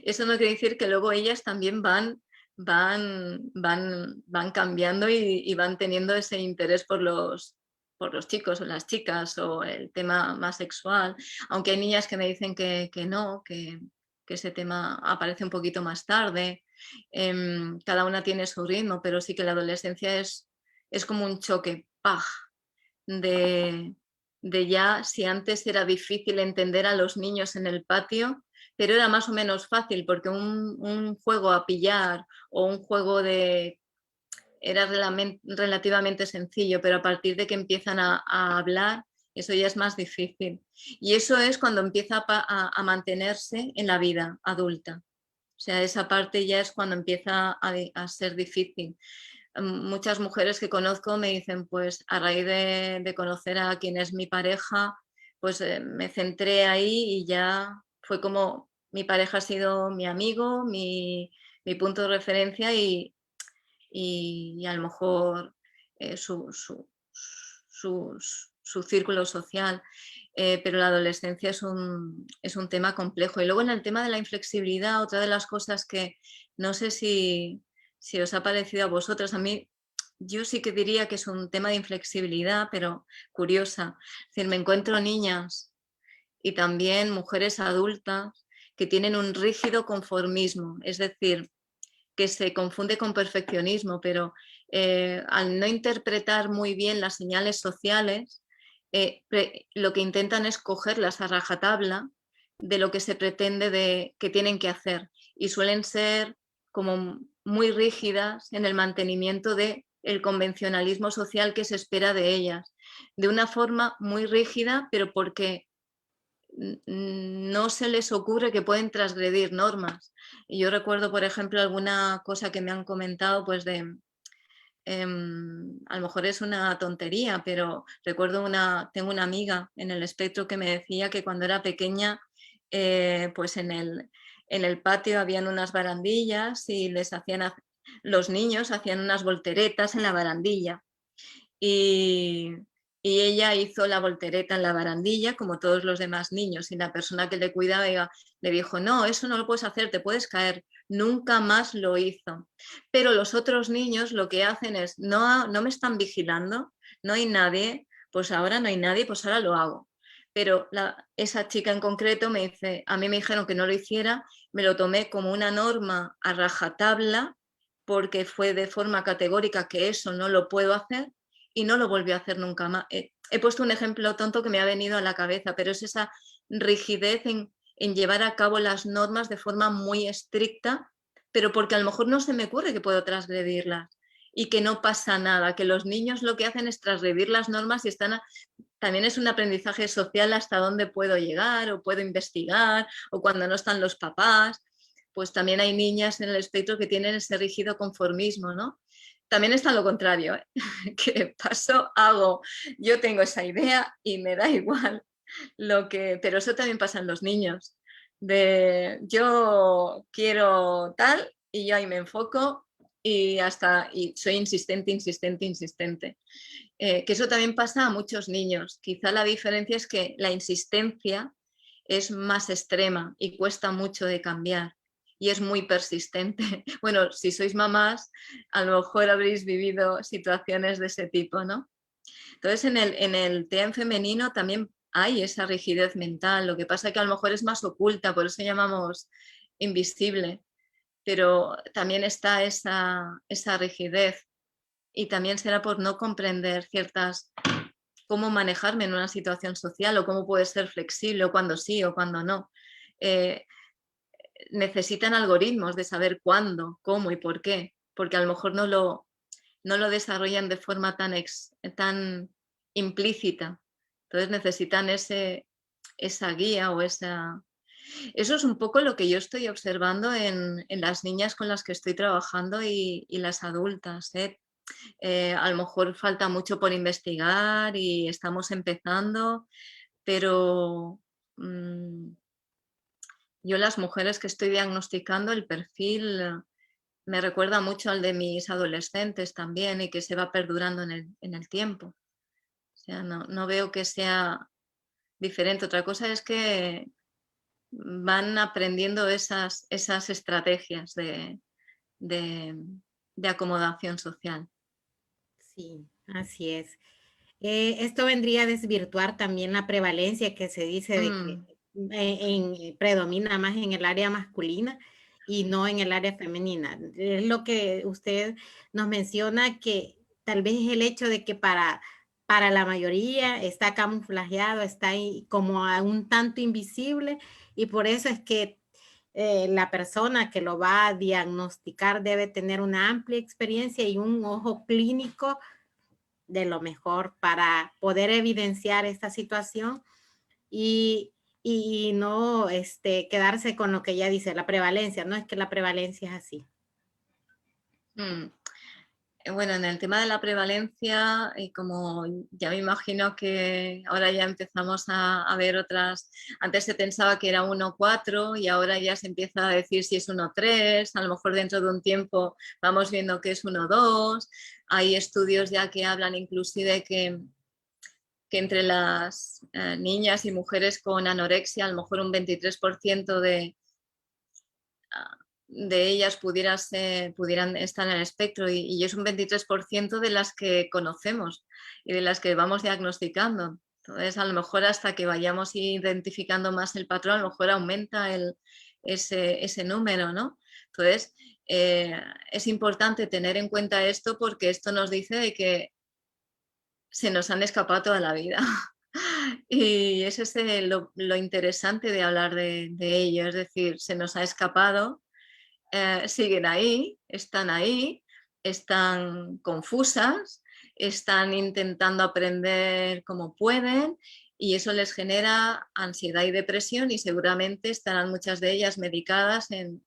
[SPEAKER 3] Eso no quiere decir que luego ellas también van cambiando y van teniendo ese interés por los chicos o las chicas o el tema más sexual, aunque hay niñas que me dicen que no, que ese tema aparece un poquito más tarde. Cada una tiene su ritmo, pero sí que la adolescencia es como un choque, ¡pah! de, ya, si antes era difícil entender a los niños en el patio, pero era más o menos fácil porque un juego a pillar o un juego era relativamente sencillo, pero a partir de que empiezan a hablar Eso ya es más difícil. Y eso es cuando empieza a mantenerse en la vida adulta. O sea, esa parte ya es cuando empieza a ser difícil. Muchas mujeres que conozco me dicen, pues a raíz de conocer a quien es mi pareja, pues me centré ahí y ya fue como mi pareja ha sido mi amigo, mi punto de referencia y a lo mejor su círculo social. Pero la adolescencia es un tema complejo. Y luego en el tema de la inflexibilidad, otra de las cosas que no sé si os ha parecido a vosotras, a mí yo sí que diría que es un tema de inflexibilidad, pero curiosa. Es decir, me encuentro niñas y también mujeres adultas que tienen un rígido conformismo, es decir, que se confunde con perfeccionismo, pero al no interpretar muy bien las señales sociales, lo que intentan es cogerlas a rajatabla de lo que se pretende que tienen que hacer, y suelen ser como muy rígidas en el mantenimiento del convencionalismo social que se espera de ellas, de una forma muy rígida, pero porque no se les ocurre que pueden transgredir normas. Y yo recuerdo, por ejemplo, alguna cosa que me han comentado, pues a lo mejor es una tontería, pero recuerdo tengo una amiga en el espectro que me decía que cuando era pequeña, pues en el patio habían unas barandillas y los niños hacían unas volteretas en la barandilla. Y ella hizo la voltereta en la barandilla como todos los demás niños, y la persona que le cuidaba le dijo, no, eso no lo puedes hacer, te puedes caer. Nunca más lo hizo. Pero los otros niños lo que hacen es, no me están vigilando, no hay nadie, pues ahora no hay nadie, pues ahora lo hago. Pero esa chica en concreto me dice, a mí me dijeron que no lo hiciera, me lo tomé como una norma a rajatabla, porque fue de forma categórica que eso no lo puedo hacer, y no lo volvió a hacer nunca más. He puesto un ejemplo tonto que me ha venido a la cabeza, pero es esa rigidez en llevar a cabo las normas de forma muy estricta, pero porque a lo mejor no se me ocurre que puedo transgredirlas y que no pasa nada, que los niños lo que hacen es transgredir las normas y también es un aprendizaje social hasta dónde puedo llegar o puedo investigar, o cuando no están los papás, pues también hay niñas en el espectro que tienen ese rígido conformismo, ¿no? También está lo contrario, ¿eh? Que paso, hago, yo tengo esa idea y me da igual pero eso también pasa en los niños, de yo quiero tal y yo ahí me enfoco y soy insistente, insistente, insistente. Que eso también pasa a muchos niños. Quizá la diferencia es que la insistencia es más extrema y cuesta mucho de cambiar y es muy persistente. Bueno, si sois mamás, a lo mejor habréis vivido situaciones de ese tipo, ¿no? Entonces, en el TEA femenino también hay esa rigidez mental, lo que pasa es que a lo mejor es más oculta, por eso llamamos invisible, pero también está esa rigidez, y también será por no comprender cómo manejarme en una situación social, o cómo puede ser flexible, o cuando sí o cuando no. Necesitan algoritmos de saber cuándo, cómo y por qué, porque a lo mejor no lo desarrollan de forma tan implícita. Entonces necesitan esa guía o esa... Eso es un poco lo que yo estoy observando en las niñas con las que estoy trabajando y las adultas, ¿eh? A lo mejor falta mucho por investigar y estamos empezando, pero yo las mujeres que estoy diagnosticando, el perfil me recuerda mucho al de mis adolescentes también, y que se va perdurando en el tiempo. O sea, no veo que sea diferente. Otra cosa es que van aprendiendo esas estrategias de acomodación social.
[SPEAKER 2] Sí, así es. Esto vendría a desvirtuar también la prevalencia que se dice de que predomina más en el área masculina y no en el área femenina. Es lo que usted nos menciona, que tal vez es el hecho de que para la mayoría está camuflajeado, está ahí como a un tanto invisible, y por eso es que la persona que lo va a diagnosticar debe tener una amplia experiencia y un ojo clínico de lo mejor para poder evidenciar esta situación y no quedarse con lo que ella dice, la prevalencia, no es que la prevalencia es así.
[SPEAKER 3] Bueno, en el tema de la prevalencia, como ya me imagino que ahora ya empezamos a ver otras, antes se pensaba que era 1,4 y ahora ya se empieza a decir si es 1,3, a lo mejor dentro de un tiempo vamos viendo que es 1,2, hay estudios ya que hablan inclusive que entre las niñas y mujeres con anorexia, a lo mejor un 23% de ellas pudieran estar en el espectro y es un 23% de las que conocemos y de las que vamos diagnosticando. Entonces, a lo mejor hasta que vayamos identificando más el patrón, a lo mejor aumenta ese número, ¿no? Entonces, es importante tener en cuenta esto porque esto nos dice de que se nos han escapado toda la vida. Y eso es lo interesante de hablar de ello, es decir, se nos ha escapado, siguen ahí, están confusas, están intentando aprender como pueden y eso les genera ansiedad y depresión y seguramente estarán muchas de ellas medicadas en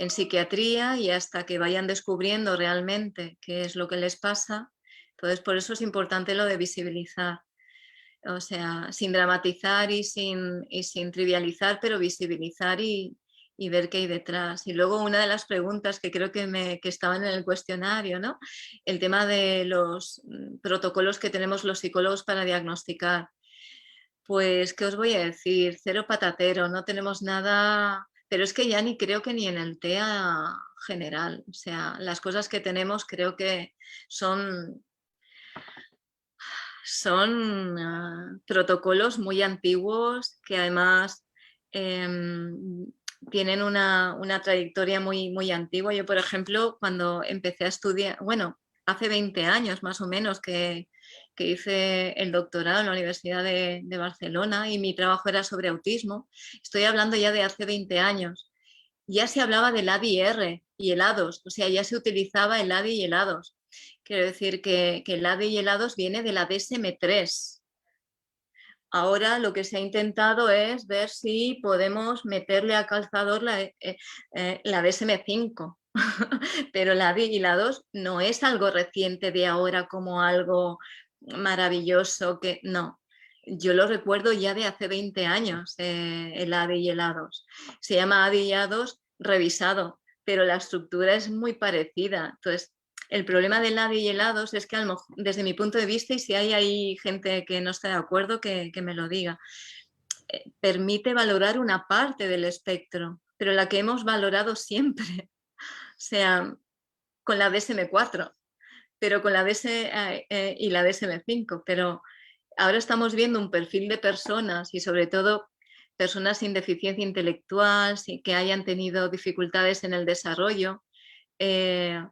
[SPEAKER 3] psiquiatría y hasta que vayan descubriendo realmente qué es lo que les pasa. Entonces, por eso es importante lo de visibilizar. O sea, sin dramatizar y sin trivializar, pero visibilizar y ver qué hay detrás. Y luego una de las preguntas que creo que estaban en el cuestionario, ¿no? El tema de los protocolos que tenemos los psicólogos para diagnosticar. Pues, ¿qué os voy a decir? Cero patatero, no tenemos nada, pero es que ya ni creo que ni en el TEA general. O sea, las cosas que tenemos creo que son protocolos muy antiguos que además tienen una trayectoria muy, muy antigua. Yo, por ejemplo, cuando empecé a estudiar, bueno, hace 20 años más o menos que hice el doctorado en la Universidad de Barcelona y mi trabajo era sobre autismo, estoy hablando ya de hace 20 años, ya se hablaba del ADI-R y el A2, o sea, ya se utilizaba el ADI y el A2. Quiero decir que el ADI y el A2 viene de la DSM-3. Ahora lo que se ha intentado es ver si podemos meterle a calzador la DSM-5, pero la ADI y la 2 no es algo reciente de ahora como algo maravilloso, que no. Yo lo recuerdo ya de hace 20 años, el ADI y el A2. Se llama ADI y A2 revisado, pero la estructura es muy parecida. Entonces, el problema del ADI y el A2 es que, desde mi punto de vista, y si hay gente que no está de acuerdo, que me lo diga, permite valorar una parte del espectro, pero la que hemos valorado siempre, o sea, con la DSM-4, pero con la y la DSM-5, pero ahora estamos viendo un perfil de personas y sobre todo personas sin deficiencia intelectual, que hayan tenido dificultades en el desarrollo, que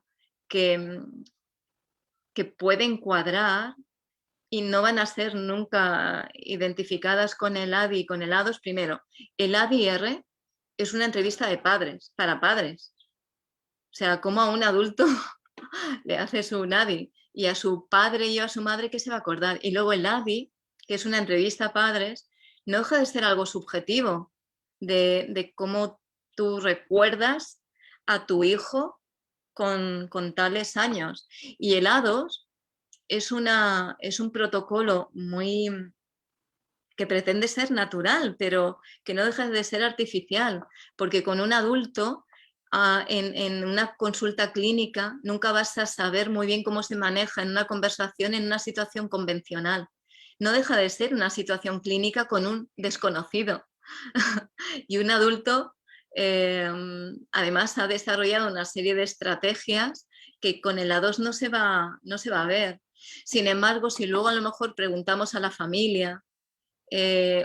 [SPEAKER 3] pueden cuadrar y no van a ser nunca identificadas con el ADI y con el A2. Primero, el ADI-R es una entrevista de padres, para padres. O sea, como a un adulto le haces un ADI y a su padre y a su madre, ¿qué se va a acordar? Y luego el ADI, que es una entrevista a padres, no deja de ser algo subjetivo de cómo tú recuerdas a tu hijo con tales años. Y el A2 es un protocolo que pretende ser natural, pero que no deja de ser artificial, porque con un adulto en una consulta clínica nunca vas a saber muy bien cómo se maneja en una conversación en una situación convencional. No deja de ser una situación clínica con un desconocido. Y un adulto además ha desarrollado una serie de estrategias que con el A2 no se va a ver. Sin embargo, si luego a lo mejor preguntamos a la familia,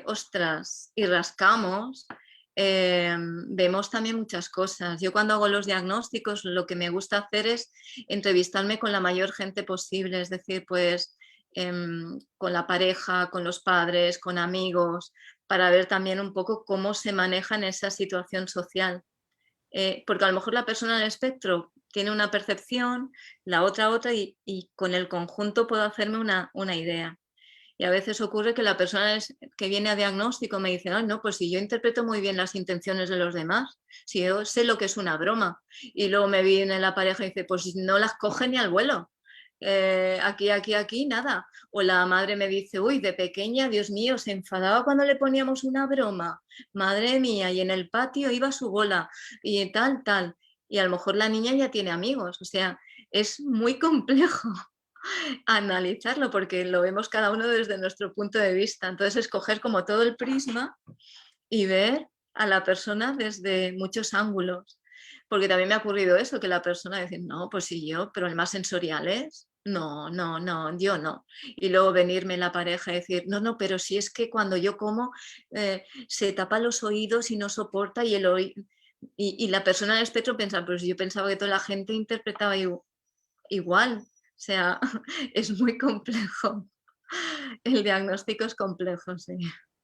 [SPEAKER 3] ostras, y rascamos, vemos también muchas cosas. Yo cuando hago los diagnósticos lo que me gusta hacer es entrevistarme con la mayor gente posible, es decir, pues con la pareja, con los padres, con amigos, para ver también un poco cómo se maneja en esa situación social. Porque a lo mejor la persona en el espectro tiene una percepción, la otra otra, y con el conjunto puedo hacerme una idea. Y a veces ocurre que la persona que viene a diagnóstico me dice, no, pues si yo interpreto muy bien las intenciones de los demás, si yo sé lo que es una broma. Y luego me viene la pareja y dice, pues no las coge ni al vuelo. Aquí, nada. O la madre me dice, uy, de pequeña, Dios mío, se enfadaba cuando le poníamos una broma. Madre mía, y en el patio iba a su bola y tal, tal. Y a lo mejor la niña ya tiene amigos. O sea, es muy complejo analizarlo porque lo vemos cada uno desde nuestro punto de vista. Entonces, escoger como todo el prisma y ver a la persona desde muchos ángulos. Porque también me ha ocurrido eso, que la persona dice, no, pues sí yo, pero el más sensorial es, no, no, no, yo no. Y luego venirme la pareja y decir, no, no, pero si es que cuando yo como se tapa los oídos y no soporta y el oído... Y la persona del espectro piensa, pues yo pensaba que toda la gente interpretaba igual. O sea, es muy complejo. El diagnóstico es complejo, sí.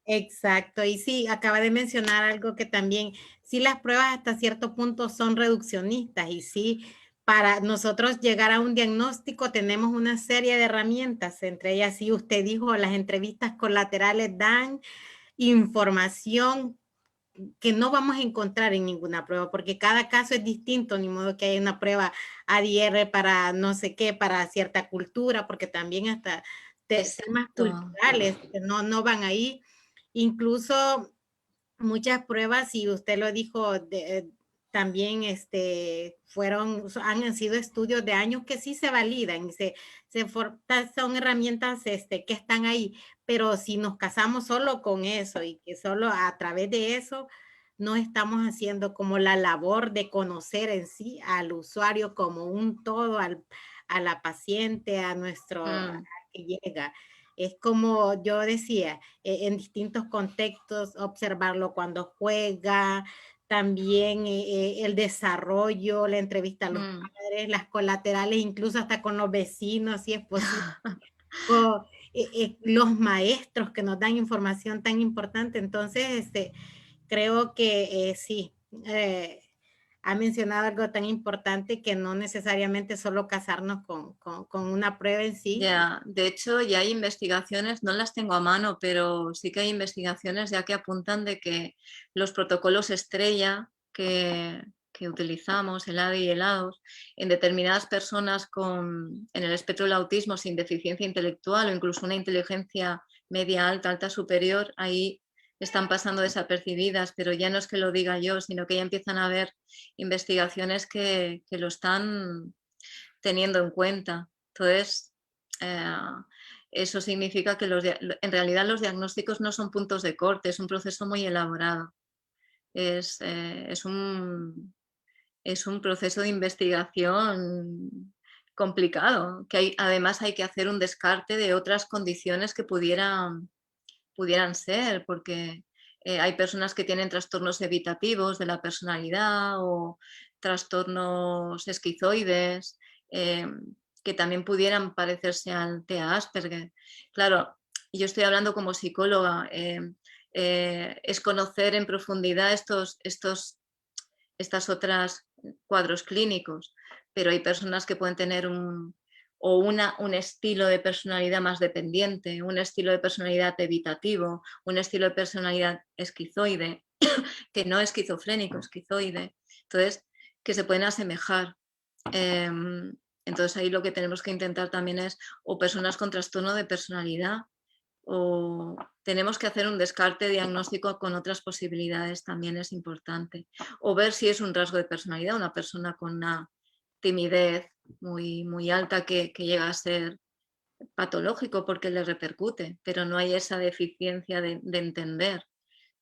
[SPEAKER 2] Exacto, y sí, acaba de mencionar algo que también, sí, las pruebas hasta cierto punto son reduccionistas y sí, para nosotros llegar a un diagnóstico tenemos una serie de herramientas, entre ellas, sí, usted dijo, las entrevistas colaterales dan información que no vamos a encontrar en ninguna prueba, porque cada caso es distinto, ni modo que haya una prueba ADR para no sé qué, para cierta cultura, porque también hasta temas
[SPEAKER 3] Exacto.
[SPEAKER 2] culturales que no van ahí. Incluso muchas pruebas, y usted lo dijo, también han sido estudios de años que sí se validan, son herramientas que están ahí, pero si nos casamos solo con eso y que solo a través de eso no estamos haciendo como la labor de conocer en sí al usuario como un todo, a la paciente, a que llega. Es como yo decía, en distintos contextos, observarlo cuando juega, también el desarrollo, la entrevista a los padres, las colaterales, incluso hasta con los vecinos, si es posible, con los maestros que nos dan información tan importante. Entonces, creo que sí, ha mencionado algo tan importante que no necesariamente solo casarnos con una prueba en sí.
[SPEAKER 3] Ya, de hecho, ya hay investigaciones, no las tengo a mano, pero sí que hay investigaciones ya que apuntan de que los protocolos estrella que utilizamos, el ADI y el ADOS, en determinadas personas en el espectro del autismo sin deficiencia intelectual o incluso una inteligencia media alta, alta superior, ahí están pasando desapercibidas, pero ya no es que lo diga yo, sino que ya empiezan a haber investigaciones que lo están teniendo en cuenta. Entonces, eso significa que en realidad los diagnósticos no son puntos de corte, es un proceso muy elaborado. Es un proceso de investigación complicado, que además hay que hacer un descarte de otras condiciones que pudieran ser, porque hay personas que tienen trastornos evitativos de la personalidad o trastornos esquizoides, que también pudieran parecerse al TEA Asperger. Claro, yo estoy hablando como psicóloga, es conocer en profundidad estas otras cuadros clínicos, pero hay personas que pueden tener un estilo de personalidad más dependiente, un estilo de personalidad evitativo, un estilo de personalidad esquizoide, que no esquizofrénico, esquizoide. Entonces, que se pueden asemejar. Entonces ahí lo que tenemos que intentar también es o personas con trastorno de personalidad o tenemos que hacer un descarte diagnóstico con otras posibilidades, también es importante. O ver si es un rasgo de personalidad, una persona con una timidez muy, muy alta que llega a ser patológico porque le repercute, pero no hay esa deficiencia de entender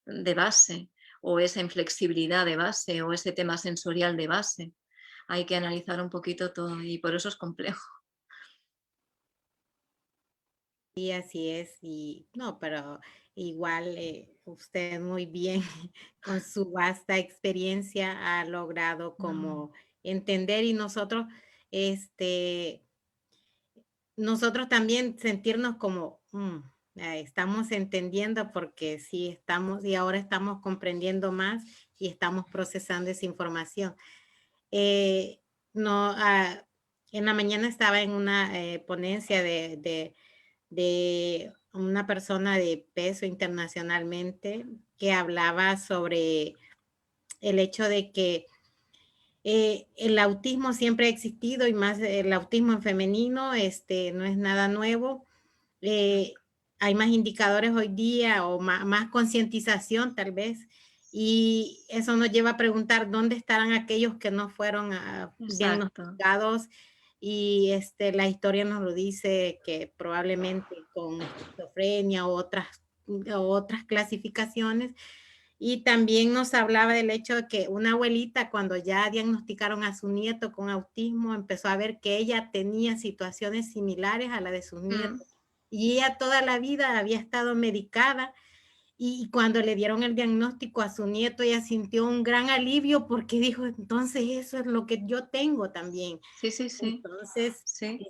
[SPEAKER 3] de base o esa inflexibilidad de base o ese tema sensorial de base. Hay que analizar un poquito todo y por eso es complejo.
[SPEAKER 2] Sí, así es, y no, pero igual usted muy bien con su vasta experiencia ha logrado como entender y este, nosotros también sentirnos como estamos entendiendo porque sí estamos y ahora estamos comprendiendo más y estamos procesando esa información. no, en la mañana estaba en una ponencia de una persona de peso internacionalmente que hablaba sobre el hecho de que el autismo siempre ha existido y más el autismo en femenino, no es nada nuevo. Hay más indicadores hoy día o más concientización tal vez, y eso nos lleva a preguntar dónde estarán aquellos que no fueron
[SPEAKER 3] Exacto,
[SPEAKER 2] diagnosticados, y la historia nos lo dice que probablemente con esquizofrenia o otras clasificaciones. Y también nos hablaba del hecho de que una abuelita, cuando ya diagnosticaron a su nieto con autismo, empezó a ver que ella tenía situaciones similares a la de sus nietos. Y ella toda la vida había estado medicada, y cuando le dieron el diagnóstico a su nieto, ella sintió un gran alivio porque dijo, entonces eso es lo que yo tengo también.
[SPEAKER 3] sí, sí, sí,
[SPEAKER 2] Entonces,
[SPEAKER 3] sí.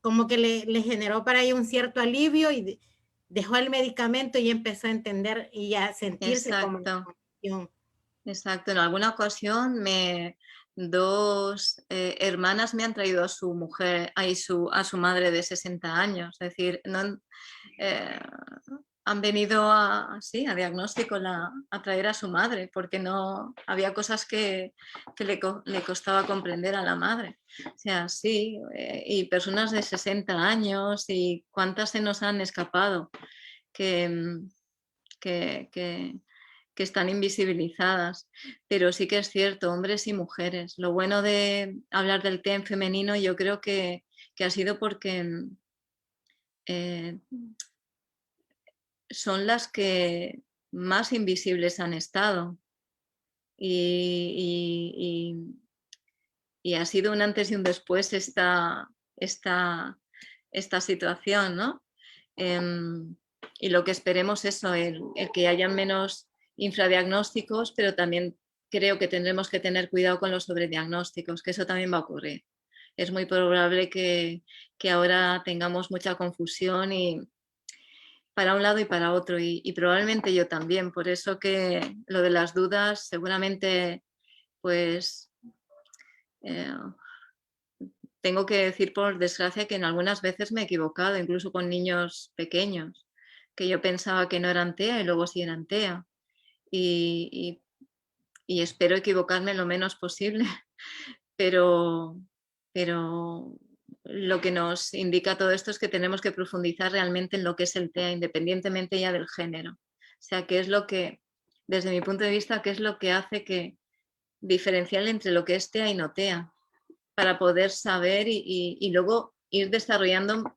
[SPEAKER 2] como que le generó para ella un cierto alivio, y dejó el medicamento y empezó a entender y a sentirse como en
[SPEAKER 3] Exacto,
[SPEAKER 2] conexión.
[SPEAKER 3] exacto. En alguna ocasión dos hermanas me han traído a su mujer, a su madre de 60 años. Es decir, no, eh, han venido sí, a diagnóstico a traer a su madre, porque no había cosas que le costaba comprender a la madre. O sea, sí, y personas de 60 años, y cuántas se nos han escapado que, que, que, que están invisibilizadas. Pero sí que es cierto, hombres y mujeres. Lo bueno de hablar del tema en femenino, yo creo que ha sido porque eh, son las que más invisibles han estado, y, y ha sido un antes y un después esta situación, ¿no? Y lo que esperemos es eso, el que haya menos infradiagnósticos, pero también creo que tendremos que tener cuidado con los sobrediagnósticos, que eso también va a ocurrir. Es muy probable que ahora tengamos mucha confusión y para un lado y para otro, y probablemente yo también. Por eso que lo de las dudas, seguramente, pues eh, tengo que decir por desgracia que en algunas veces me he equivocado, incluso con niños pequeños, que yo pensaba que no eran TEA y luego sí eran TEA. Y, y espero equivocarme lo menos posible, pero, pero lo que nos indica todo esto es que tenemos que profundizar realmente en lo que es el TEA, independientemente ya del género. O sea, qué es lo que, desde mi punto de vista, qué es lo que hace que diferenciar entre lo que es TEA y no TEA, para poder saber y luego ir desarrollando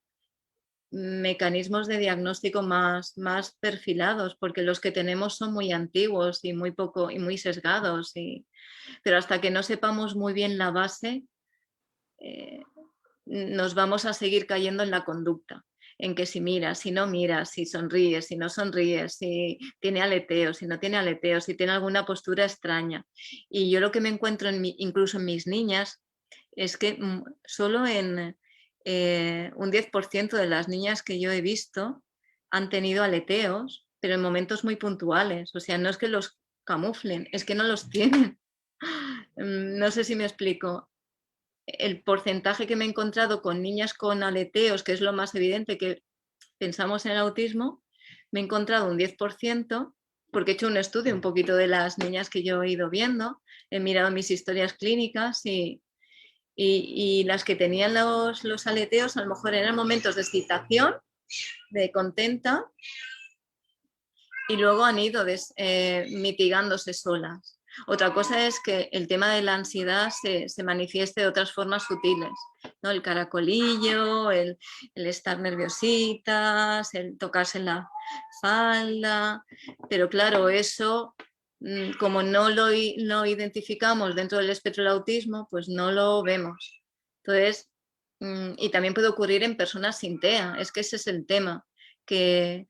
[SPEAKER 3] mecanismos de diagnóstico más perfilados, porque los que tenemos son muy antiguos y muy poco y muy sesgados, pero hasta que no sepamos muy bien la base, nos vamos a seguir cayendo en la conducta, en que si miras, si no miras, si sonríes, si no sonríes, si tiene aleteo, si no tiene aleteo, si tiene alguna postura extraña. Y yo lo que me encuentro incluso en mis niñas es que solo en un 10% de las niñas que yo he visto han tenido aleteos, pero en momentos muy puntuales. O sea, no es que los camuflen, es que no los tienen. No sé si me explico. El porcentaje que me he encontrado con niñas con aleteos, que es lo más evidente que pensamos en el autismo, me he encontrado un 10%, porque he hecho un estudio un poquito de las niñas que yo he ido viendo, he mirado mis historias clínicas, y las que tenían los aleteos a lo mejor eran momentos de excitación, de contenta, y luego han ido mitigándose solas. Otra cosa es que el tema de la ansiedad se manifieste de otras formas sutiles, ¿no? El caracolillo, el estar nerviositas, el tocarse en la falda, pero claro, eso, como no lo identificamos dentro del espectro del autismo, pues no lo vemos. Entonces, y también puede ocurrir en personas sin TEA, es que ese es el tema, que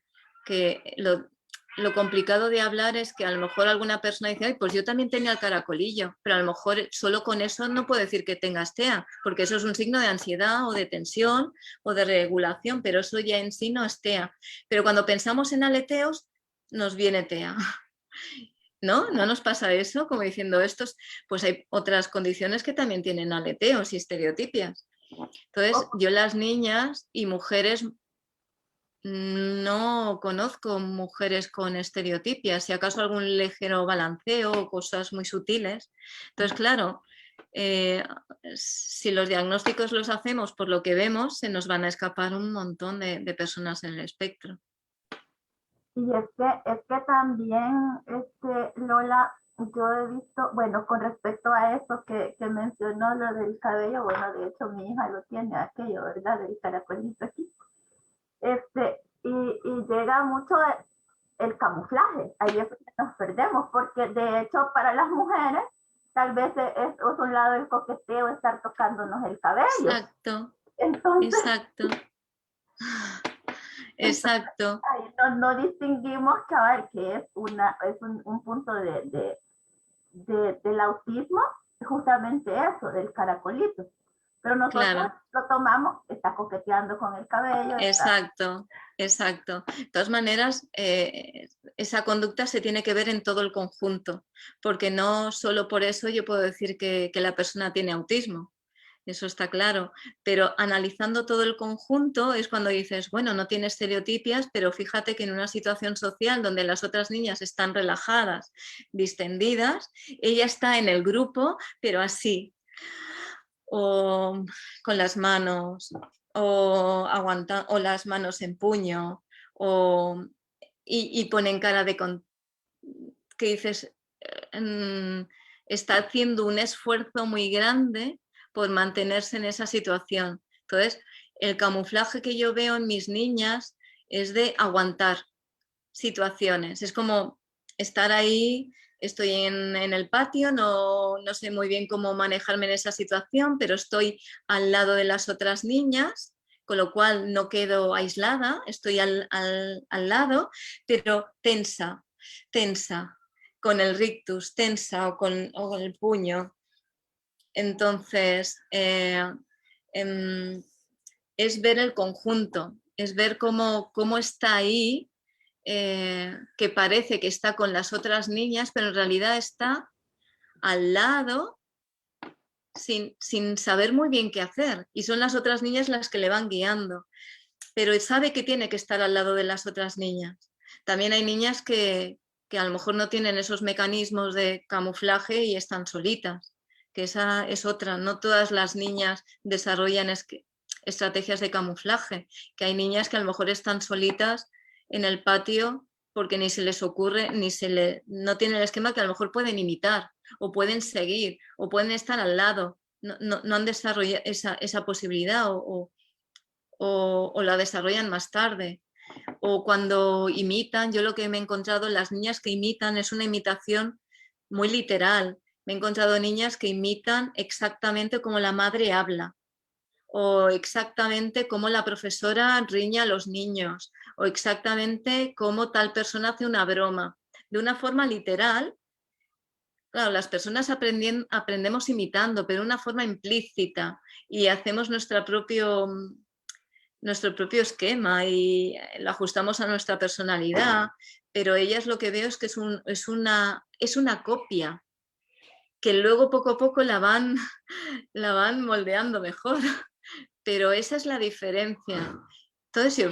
[SPEAKER 3] lo complicado de hablar es que a lo mejor alguna persona dice, ay, pues yo también tenía el caracolillo, pero a lo mejor solo con eso no puedo decir que tengas TEA, porque eso es un signo de ansiedad o de tensión o de regulación, pero eso ya en sí no es TEA. Pero cuando pensamos en aleteos, nos viene TEA. ¿no? ¿No nos pasa eso? Como diciendo estos, pues hay otras condiciones que también tienen aleteos y estereotipias. Entonces, yo las niñas y mujeres no conozco mujeres con estereotipias, si acaso algún ligero balanceo o cosas muy sutiles. Entonces, claro, si los diagnósticos los hacemos por lo que vemos, se nos van a escapar un montón de personas en el espectro.
[SPEAKER 1] Y es que también, Lola, yo he visto, bueno, con respecto a eso que mencionó, lo del cabello, bueno, de hecho mi hija lo tiene, aquello, ¿verdad? Del caracolito aquí. Y llega mucho el camuflaje, ahí es donde nos perdemos, porque de hecho para las mujeres tal vez es un lado del coqueteo estar tocándonos el cabello.
[SPEAKER 3] Exacto,
[SPEAKER 1] Entonces,
[SPEAKER 3] exacto. Exacto.
[SPEAKER 1] No distinguimos, chaval, que es un punto del autismo, justamente eso, del caracolito. Pero nosotros
[SPEAKER 3] Claro.
[SPEAKER 1] lo tomamos, está coqueteando con el cabello.
[SPEAKER 3] Exacto, exacto. De todas maneras, esa conducta se tiene que ver en todo el conjunto, porque no solo por eso yo puedo decir que la persona tiene autismo. Eso está claro, pero analizando todo el conjunto es cuando dices, bueno, no tiene estereotipias, pero fíjate que en una situación social donde las otras niñas están relajadas, distendidas, ella está en el grupo, pero así, o con las manos, o aguantando, o las manos en puño, y ponen cara de que dices, está haciendo un esfuerzo muy grande por mantenerse en esa situación. Entonces, el camuflaje que yo veo en mis niñas es de aguantar situaciones. Es como estar ahí, estoy en el patio, no sé muy bien cómo manejarme en esa situación, pero estoy al lado de las otras niñas, con lo cual no quedo aislada, estoy al lado, pero tensa, con el rictus, tensa o con el puño. Entonces, es ver el conjunto, es ver cómo está ahí, que parece que está con las otras niñas, pero en realidad está al lado sin saber muy bien qué hacer. Y son las otras niñas las que le van guiando, pero sabe que tiene que estar al lado de las otras niñas. También hay niñas que a lo mejor no tienen esos mecanismos de camuflaje y están solitas, que esa es otra. No todas las niñas desarrollan estrategias de camuflaje, que hay niñas que a lo mejor están solitas en el patio porque ni se les ocurre, no tienen el esquema, que a lo mejor pueden imitar o pueden seguir o pueden estar al lado. No han desarrollado esa posibilidad o la desarrollan más tarde. O cuando imitan, yo lo que me he encontrado, las niñas que imitan es una imitación muy literal. Me he encontrado niñas que imitan exactamente como la madre habla, o exactamente cómo la profesora riña a los niños, o exactamente cómo tal persona hace una broma, de una forma literal. Claro, las personas aprendemos imitando, pero de una forma implícita, y hacemos nuestro propio esquema y lo ajustamos a nuestra personalidad, pero ellas lo que veo es que es una copia, que luego poco a poco la van moldeando mejor, pero esa es la diferencia. Entonces, si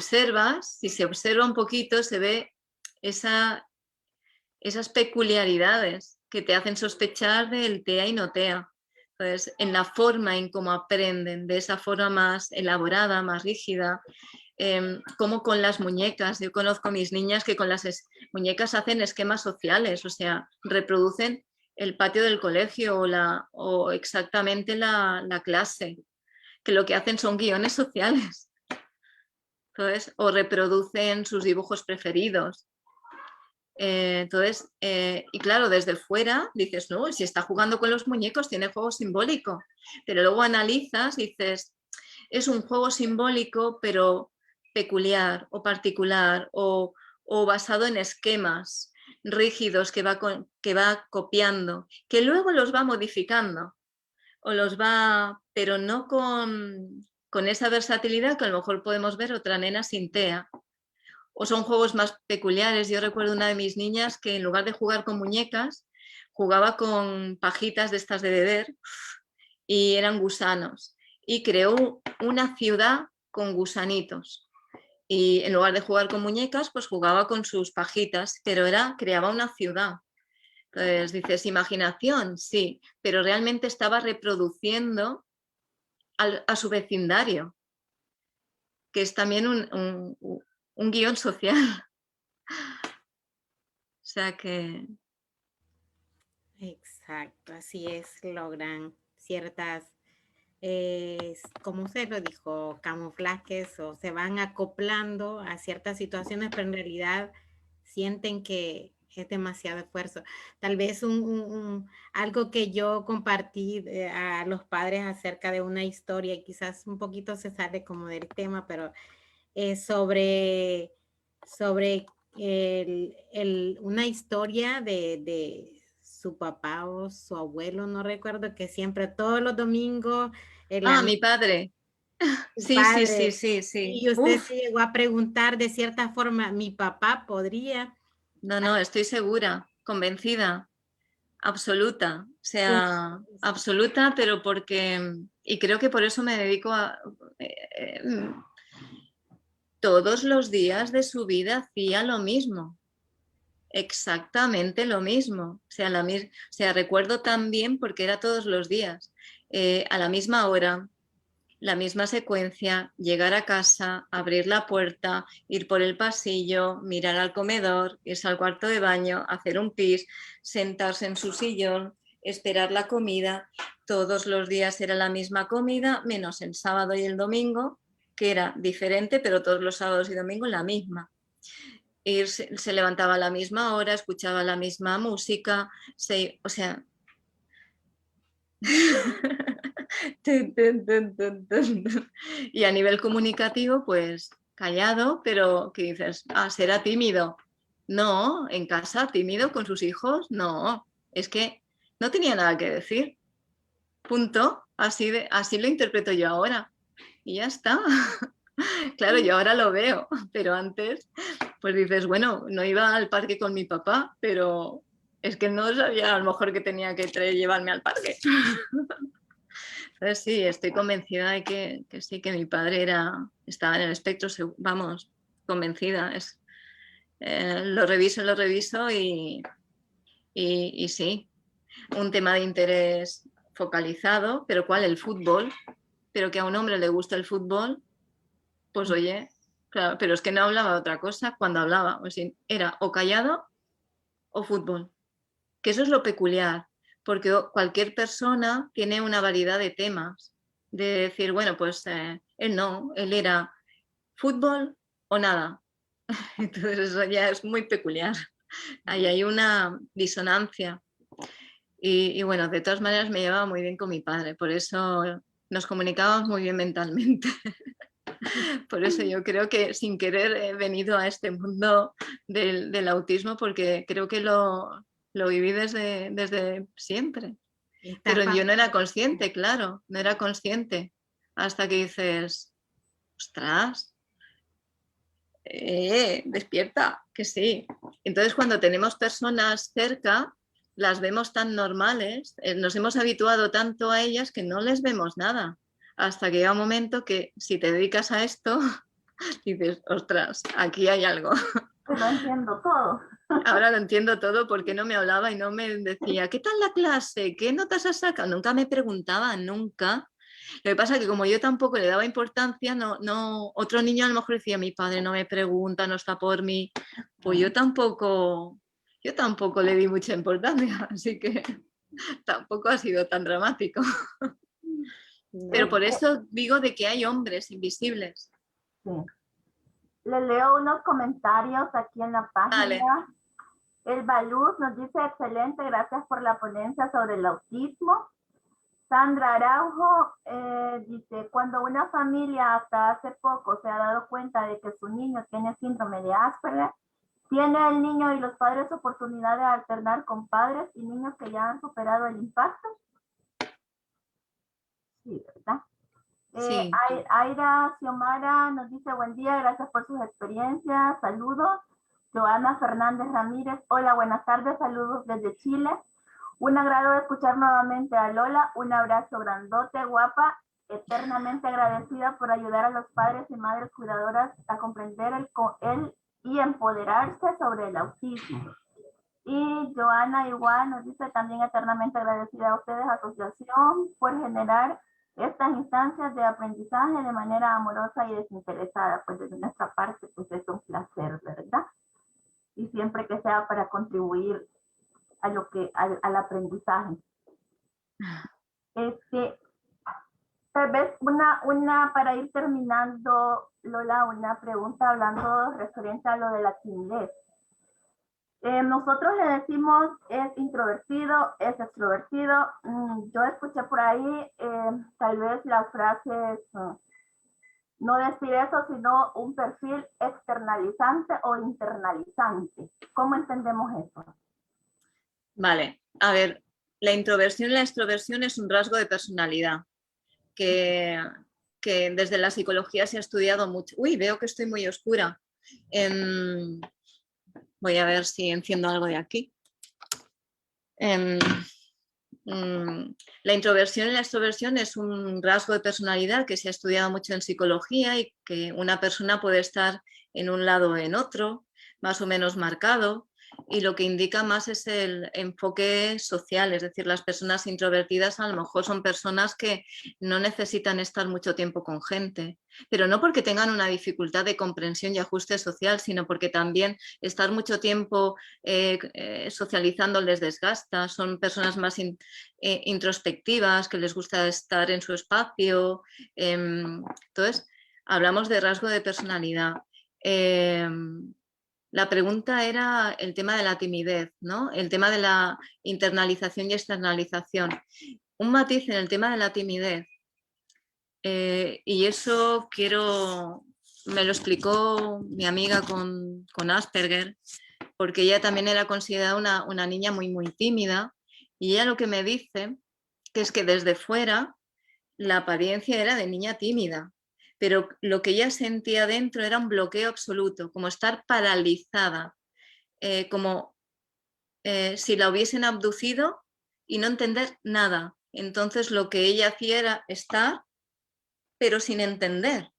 [SPEAKER 3] se observa un poquito, se ve esas peculiaridades que te hacen sospechar del TEA y no TEA. Entonces, en la forma en cómo aprenden, de esa forma más elaborada, más rígida, como con las muñecas. Yo conozco a mis niñas que con las muñecas hacen esquemas sociales, o sea, reproducen el patio del colegio o exactamente la clase, que lo que hacen son guiones sociales. Entonces, o reproducen sus dibujos preferidos. Entonces, y claro, desde fuera dices, no, si está jugando con los muñecos tiene juego simbólico, pero luego analizas y dices, es un juego simbólico pero peculiar o particular o basado en esquemas rígidos que va copiando, que luego los va modificando o pero no con esa versatilidad que a lo mejor podemos ver otra nena sin TEA o son juegos más peculiares. Yo recuerdo una de mis niñas que en lugar de jugar con muñecas, jugaba con pajitas de estas de beber y eran gusanos. Y creó una ciudad con gusanitos. Y en lugar de jugar con muñecas, pues jugaba con sus pajitas, pero creaba una ciudad. Entonces dices, imaginación, sí, pero realmente estaba reproduciendo a su vecindario, que es también un guión social. O sea que...
[SPEAKER 2] Exacto, así es, logran ciertas, como usted lo dijo, camuflajes o se van acoplando a ciertas situaciones, pero en realidad sienten que es demasiado esfuerzo. Tal vez algo que yo compartí a los padres acerca de una historia, y quizás un poquito se sale como del tema, pero sobre una historia de su papá o su abuelo, no recuerdo, que siempre todos los domingos
[SPEAKER 3] mi padre.
[SPEAKER 2] su
[SPEAKER 3] Sí, sí, sí,
[SPEAKER 2] padre,
[SPEAKER 3] sí, sí.
[SPEAKER 2] y usted
[SPEAKER 3] Uf,
[SPEAKER 2] se llegó a preguntar de cierta forma, mi papá podría.
[SPEAKER 3] no, estoy segura, convencida, absoluta. O sea, absoluta, pero porque... Y creo que por eso me dedico a... todos los días de su vida hacía lo mismo. Exactamente lo mismo. O sea, recuerdo también porque era todos los días, a la misma hora, la misma secuencia, llegar a casa, abrir la puerta, ir por el pasillo, mirar al comedor, irse al cuarto de baño, hacer un pis, sentarse en su sillón, esperar la comida. Todos los días era la misma comida, menos el sábado y el domingo, que era diferente, pero todos los sábados y domingos la misma. Se levantaba a la misma hora, escuchaba la misma música, o sea... Y a nivel comunicativo, pues callado, pero que dices, será tímido. No, en casa tímido con sus hijos, no, es que no tenía nada que decir. Punto. Así lo interpreto yo ahora. Y ya está. Claro, yo ahora lo veo, pero antes, pues dices, bueno, no iba al parque con mi papá, pero es que no sabía a lo mejor que tenía que llevarme al parque. Entonces sí, estoy convencida de que sí, que mi padre estaba en el espectro, vamos, convencida. Lo reviso y sí, un tema de interés focalizado, pero ¿cuál? El fútbol, pero que a un hombre le gusta el fútbol, pues oye, claro, pero es que no hablaba de otra cosa cuando hablaba, o sea, era o callado o fútbol, que eso es lo peculiar, porque cualquier persona tiene una variedad de temas, de decir, bueno, pues él era fútbol o nada. Entonces eso ya es muy peculiar, ahí hay una disonancia. Y bueno, de todas maneras me llevaba muy bien con mi padre, por eso nos comunicábamos muy bien mentalmente. Por eso yo creo que sin querer he venido a este mundo del autismo porque creo que lo viví desde siempre. Pero yo no era consciente, claro, no era consciente. Hasta que dices, ostras, despierta, que sí. Entonces cuando tenemos personas cerca, las vemos tan normales, nos hemos habituado tanto a ellas que no les vemos nada. Hasta que llega un momento que si te dedicas a esto, dices, ostras, aquí hay algo.
[SPEAKER 1] Pues lo entiendo todo.
[SPEAKER 3] Ahora lo entiendo todo porque no me hablaba y no me decía, ¿qué tal la clase? ¿Qué notas has sacado? Nunca me preguntaba, nunca. Lo que pasa es que como yo tampoco le daba importancia, otro niño a lo mejor decía, mi padre no me pregunta, no está por mí. Pues yo tampoco le di mucha importancia, así que tampoco ha sido tan dramático. Pero por eso digo de que hay hombres invisibles.
[SPEAKER 1] Sí. Le leo unos comentarios aquí en la página.
[SPEAKER 3] Vale.
[SPEAKER 1] El Baluz nos dice, excelente, gracias por la ponencia sobre el autismo. Sandra Araujo dice, cuando una familia hasta hace poco se ha dado cuenta de que su niño tiene síndrome de Asperger, ¿tiene el niño y los padres oportunidad de alternar con padres y niños que ya han superado el impacto? Sí, ¿verdad?
[SPEAKER 3] Sí.
[SPEAKER 1] Aira Xiomara nos dice buen día, gracias por sus experiencias, saludos. Joana Fernández Ramírez, hola, buenas tardes, saludos desde Chile. Un agrado escuchar nuevamente a Lola, un abrazo grandote, guapa, eternamente agradecida por ayudar a los padres y madres cuidadoras a comprender el y empoderarse sobre el autismo. Y Joana igual nos dice también eternamente agradecida a ustedes, asociación, por generar estas instancias de aprendizaje de manera amorosa y desinteresada. Pues desde nuestra parte, pues es un placer, ¿verdad? Y siempre que sea para contribuir a lo que, al aprendizaje. Tal vez para ir terminando, Lola, una pregunta hablando referente a lo de la timidez. Nosotros le decimos es introvertido, es extrovertido. Yo escuché por ahí tal vez las frases, no decir eso, sino un perfil externalizante o internalizante. ¿Cómo entendemos eso?
[SPEAKER 3] Vale, a ver, la introversión y la extroversión es un rasgo de personalidad que desde la psicología se ha estudiado mucho. Uy, veo que estoy muy oscura. Voy a ver si enciendo algo de aquí. La introversión y la extroversión es un rasgo de personalidad que se ha estudiado mucho en psicología y que una persona puede estar en un lado o en otro, más o menos marcado, y lo que indica más es el enfoque social, es decir, las personas introvertidas a lo mejor son personas que no necesitan estar mucho tiempo con gente, pero no porque tengan una dificultad de comprensión y ajuste social, sino porque también estar mucho tiempo socializando les desgasta, son personas más introspectivas, que les gusta estar en su espacio. Entonces, hablamos de rasgo de personalidad. La pregunta era el tema de la timidez, ¿no? El tema de la internalización y externalización. Un matiz en el tema de la timidez. Y eso me lo explicó mi amiga con Asperger, porque ella también era considerada una niña muy, muy tímida. Y ella lo que me dice que es que desde fuera la apariencia era de niña tímida, pero lo que ella sentía dentro era un bloqueo absoluto, como estar paralizada, como si la hubiesen abducido y no entender nada. Entonces lo que ella hacía era estar, pero sin entender.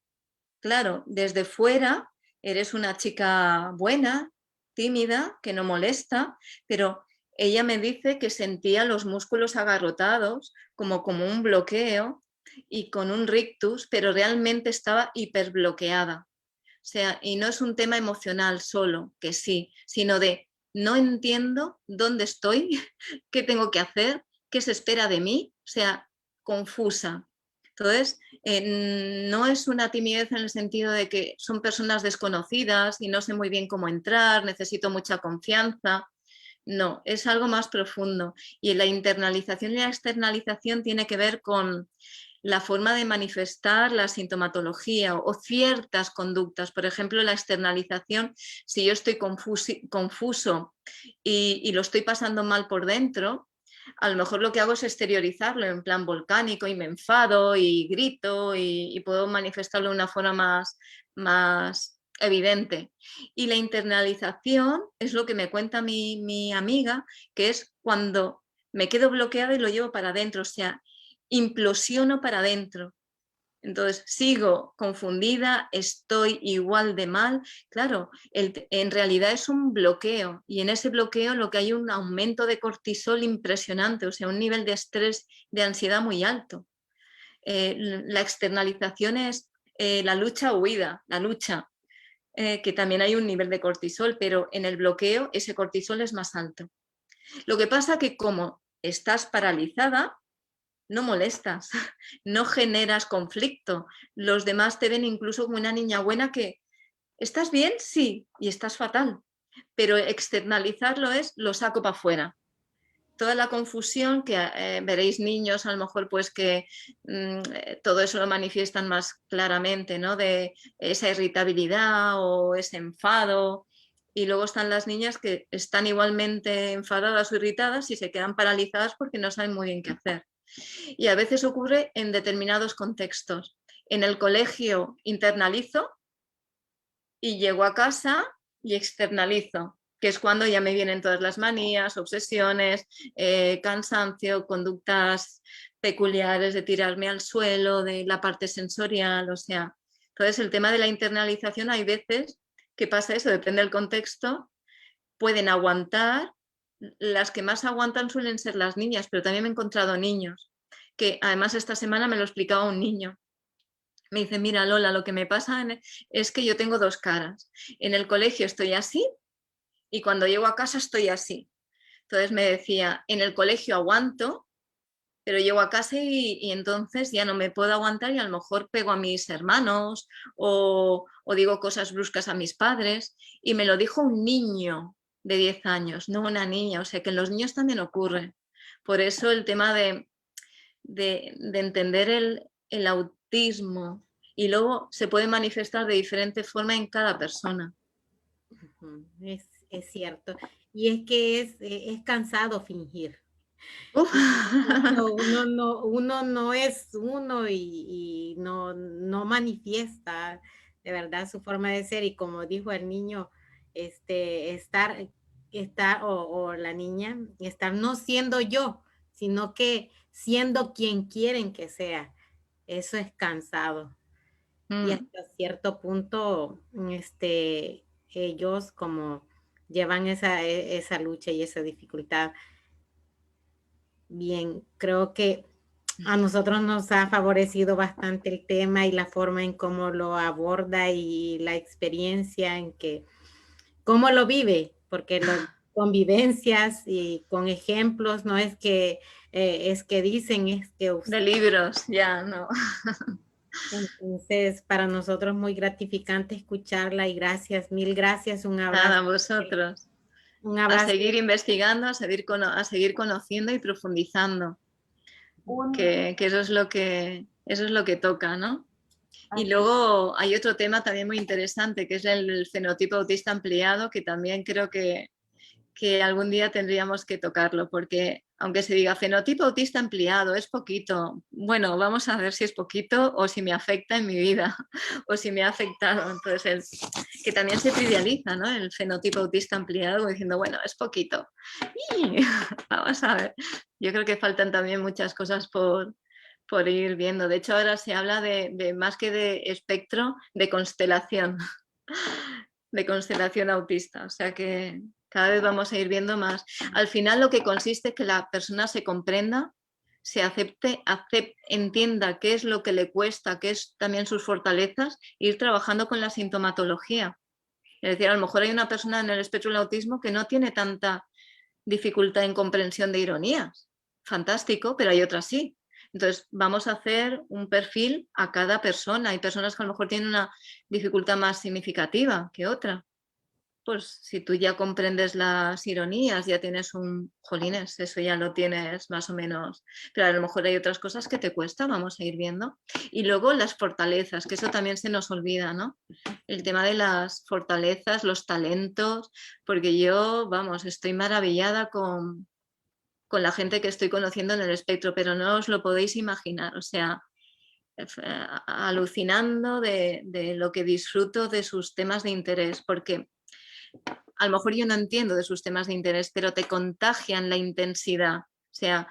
[SPEAKER 3] Claro, desde fuera eres una chica buena, tímida, que no molesta, pero ella me dice que sentía los músculos agarrotados como un bloqueo y con un rictus, pero realmente estaba hiperbloqueada. O sea, y no es un tema emocional solo, que sí, sino de no entiendo dónde estoy, qué tengo que hacer, qué se espera de mí, o sea, confusa. Entonces, no es una timidez en el sentido de que son personas desconocidas y no sé muy bien cómo entrar, necesito mucha confianza. No, es algo más profundo. Y la internalización y la externalización tiene que ver con la forma de manifestar la sintomatología o ciertas conductas. Por ejemplo, la externalización, si yo estoy confuso y lo estoy pasando mal por dentro, a lo mejor lo que hago es exteriorizarlo en plan volcánico y me enfado y grito y puedo manifestarlo de una forma más evidente. Y la internalización es lo que me cuenta mi amiga, que es cuando me quedo bloqueada y lo llevo para adentro, o sea, implosiono para adentro. Entonces sigo confundida, estoy igual de mal. Claro, en realidad es un bloqueo y en ese bloqueo lo que hay un aumento de cortisol impresionante, o sea, un nivel de estrés, de ansiedad muy alto. La externalización es la lucha-huida, la lucha, que también hay un nivel de cortisol, pero en el bloqueo ese cortisol es más alto. Lo que pasa que como estás paralizada, no molestas, no generas conflicto. Los demás te ven incluso como una niña buena que, ¿estás bien? Sí, y estás fatal. Pero externalizarlo es, lo saco para afuera. Toda la confusión que veréis niños, a lo mejor pues que todo eso lo manifiestan más claramente, ¿no? De esa irritabilidad o ese enfado. Y luego están las niñas que están igualmente enfadadas o irritadas y se quedan paralizadas porque no saben muy bien qué hacer. Y a veces ocurre en determinados contextos. En el colegio internalizo y llego a casa y externalizo, que es cuando ya me vienen todas las manías, obsesiones, cansancio, conductas peculiares de tirarme al suelo, de la parte sensorial, o sea. Entonces el tema de la internalización hay veces que pasa eso, depende del contexto, pueden aguantar, las que más aguantan suelen ser las niñas, pero también me he encontrado niños, que además esta semana me lo explicaba un niño. Me dice, mira Lola, lo que me pasa es que yo tengo dos caras. En el colegio estoy así y cuando llego a casa estoy así. Entonces me decía, en el colegio aguanto, pero llego a casa y entonces ya no me puedo aguantar y a lo mejor pego a mis hermanos o digo cosas bruscas a mis padres. Y me lo dijo un niño de 10 años, no una niña. O sea que en los niños también ocurre. Por eso el tema de entender el autismo y luego se puede manifestar de diferente forma en cada persona.
[SPEAKER 2] Es cierto. Y es que es cansado fingir. Uno no es uno y no manifiesta de verdad su forma de ser. Y como dijo el niño, estar o la niña, estar no siendo yo, sino que siendo quien quieren que sea. Eso es cansado. Y hasta cierto punto, ellos como llevan esa lucha y esa dificultad. Bien, creo que a nosotros nos ha favorecido bastante el tema y la forma en cómo lo aborda y la experiencia en que, cómo lo vive, porque las convivencias y con ejemplos, no es que es que dicen, es que
[SPEAKER 3] de libros, ya, no.
[SPEAKER 2] Entonces, para nosotros muy gratificante escucharla y gracias, mil gracias, un abrazo.
[SPEAKER 3] Nada, vosotros.
[SPEAKER 2] Un abrazo.
[SPEAKER 3] A seguir investigando, a seguir conociendo y profundizando. Que eso es lo que toca, ¿no? Y luego hay otro tema también muy interesante, que es el fenotipo autista ampliado, que también creo que algún día tendríamos que tocarlo, porque aunque se diga fenotipo autista ampliado, es poquito. Bueno, vamos a ver si es poquito o si me afecta en mi vida o si me ha afectado. Entonces, que también se trivializa, ¿no? El fenotipo autista ampliado, diciendo, bueno, es poquito. Y vamos a ver. Yo creo que faltan también muchas cosas por ir viendo. De hecho, ahora se habla de más que de espectro, de constelación autista. O sea que cada vez vamos a ir viendo más. Al final lo que consiste es que la persona se comprenda, se acepte, entienda qué es lo que le cuesta, qué es también sus fortalezas, e ir trabajando con la sintomatología. Es decir, a lo mejor hay una persona en el espectro del autismo que no tiene tanta dificultad en comprensión de ironías. Fantástico, pero hay otras sí. Entonces, vamos a hacer un perfil a cada persona. Hay personas que a lo mejor tienen una dificultad más significativa que otra. Pues si tú ya comprendes las ironías, ya tienes un jolines, eso ya lo tienes más o menos. Pero a lo mejor hay otras cosas que te cuesta, vamos a ir viendo. Y luego las fortalezas, que eso también se nos olvida, ¿no? El tema de las fortalezas, los talentos, porque yo, vamos, estoy maravillada con la gente que estoy conociendo en el espectro, pero no os lo podéis imaginar, o sea, alucinando de lo que disfruto de sus temas de interés, porque a lo mejor yo no entiendo de sus temas de interés, pero te contagian la intensidad. O sea,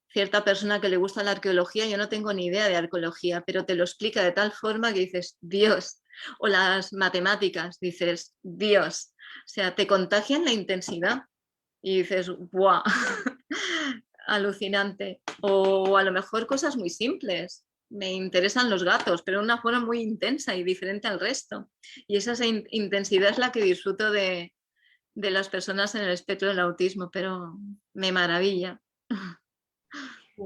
[SPEAKER 3] cierta persona que le gusta la arqueología, yo no tengo ni idea de arqueología, pero te lo explica de tal forma que dices, Dios. O las matemáticas, dices, Dios. O sea, te contagian la intensidad y dices, ¡guau! Alucinante. O a lo mejor cosas muy simples. Me interesan los gatos, pero de una forma muy intensa y diferente al resto. Y esa intensidad es la que disfruto de las personas en el espectro del autismo, pero me maravilla.
[SPEAKER 1] Sí.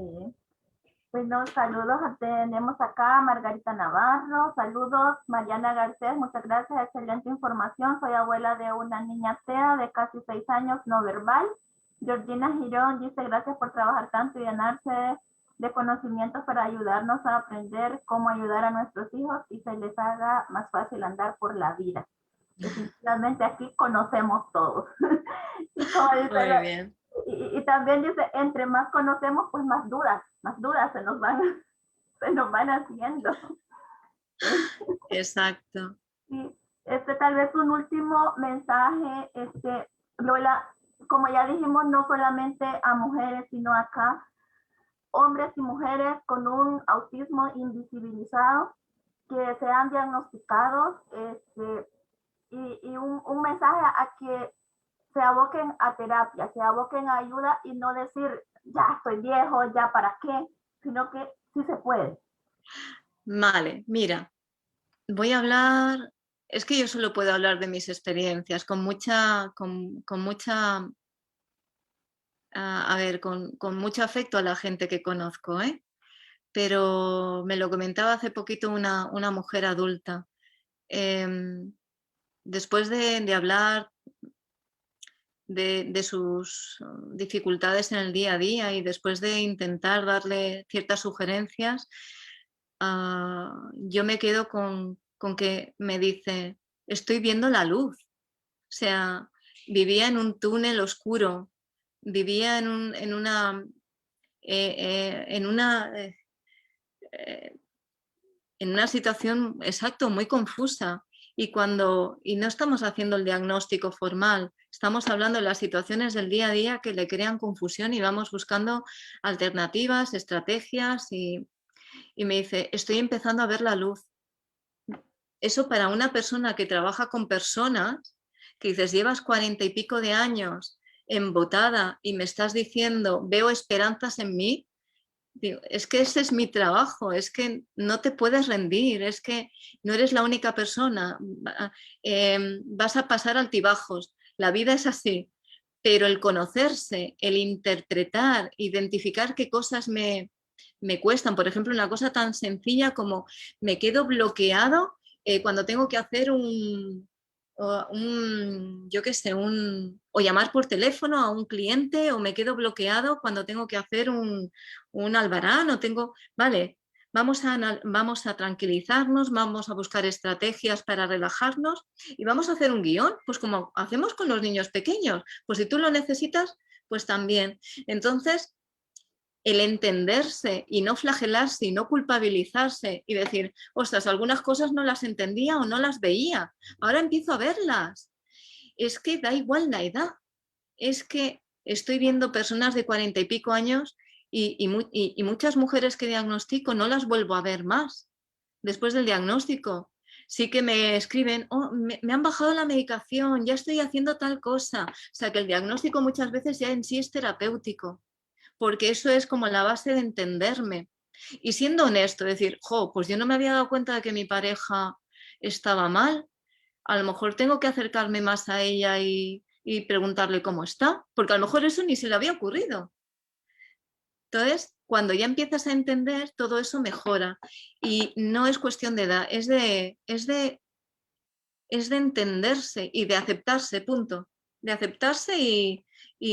[SPEAKER 1] Bueno, saludos, tenemos acá a Margarita Navarro, saludos, Mariana Garcés, muchas gracias, excelente información, soy abuela de una niña TEA de casi 6 años no verbal. Georgina Girón dice gracias por trabajar tanto y llenarse de conocimientos para ayudarnos a aprender cómo ayudar a nuestros hijos y se les haga más fácil andar por la vida. Definitivamente aquí conocemos todos. Y como dice
[SPEAKER 3] muy bien.
[SPEAKER 1] Y también dice, entre más conocemos, pues más dudas se nos van. se nos van haciendo.
[SPEAKER 3] Exacto.
[SPEAKER 1] Sí, tal vez un último mensaje, Lola, como ya dijimos, no solamente a mujeres, sino acá, hombres y mujeres con un autismo invisibilizado que sean diagnosticados, y un mensaje a que se aboquen a terapia, se aboquen a ayuda y no decir, ya estoy viejo, ya para qué, sino que sí se puede.
[SPEAKER 3] Vale, mira, voy a hablar, es que yo solo puedo hablar de mis experiencias con mucha, a ver, con mucho afecto a la gente que conozco, ¿eh? Pero me lo comentaba hace poquito una mujer adulta. Después de hablar de sus dificultades en el día a día y después de intentar darle ciertas sugerencias, yo me quedo con que me dice, estoy viendo la luz. O sea, vivía en un túnel oscuro, vivía en una situación, exacto, muy confusa. Y no estamos haciendo el diagnóstico formal, estamos hablando de las situaciones del día a día que le crean confusión y vamos buscando alternativas, estrategias y me dice, estoy empezando a ver la luz. Eso para una persona que trabaja con personas, que dices, llevas 40 y pico de años embotada y me estás diciendo, veo esperanzas en mí, digo, es que ese es mi trabajo, es que no te puedes rendir, es que no eres la única persona, vas a pasar altibajos, la vida es así, pero el conocerse, el interpretar, identificar qué cosas me cuestan, por ejemplo, una cosa tan sencilla como me quedo bloqueado cuando tengo que hacer yo qué sé, o llamar por teléfono a un cliente, o me quedo bloqueado cuando tengo que hacer un albarán, vale, vamos a tranquilizarnos, vamos a buscar estrategias para relajarnos y vamos a hacer un guión, pues como hacemos con los niños pequeños, pues si tú lo necesitas, pues también. Entonces, el entenderse y no flagelarse y no culpabilizarse y decir, ostras, algunas cosas no las entendía o no las veía, ahora empiezo a verlas. Es que da igual la edad, es que estoy viendo personas de 40 y pico años y muchas mujeres que diagnostico no las vuelvo a ver más después del diagnóstico. Sí que me escriben, oh, me han bajado la medicación, ya estoy haciendo tal cosa. O sea que el diagnóstico muchas veces ya en sí es terapéutico, porque eso es como la base de entenderme. Y siendo honesto, decir, pues yo no me había dado cuenta de que mi pareja estaba mal, a lo mejor tengo que acercarme más a ella y preguntarle cómo está, porque a lo mejor eso ni se le había ocurrido. Entonces, cuando ya empiezas a entender, todo eso mejora. Y no es cuestión de edad, es de entenderse y de aceptarse, punto. De aceptarse y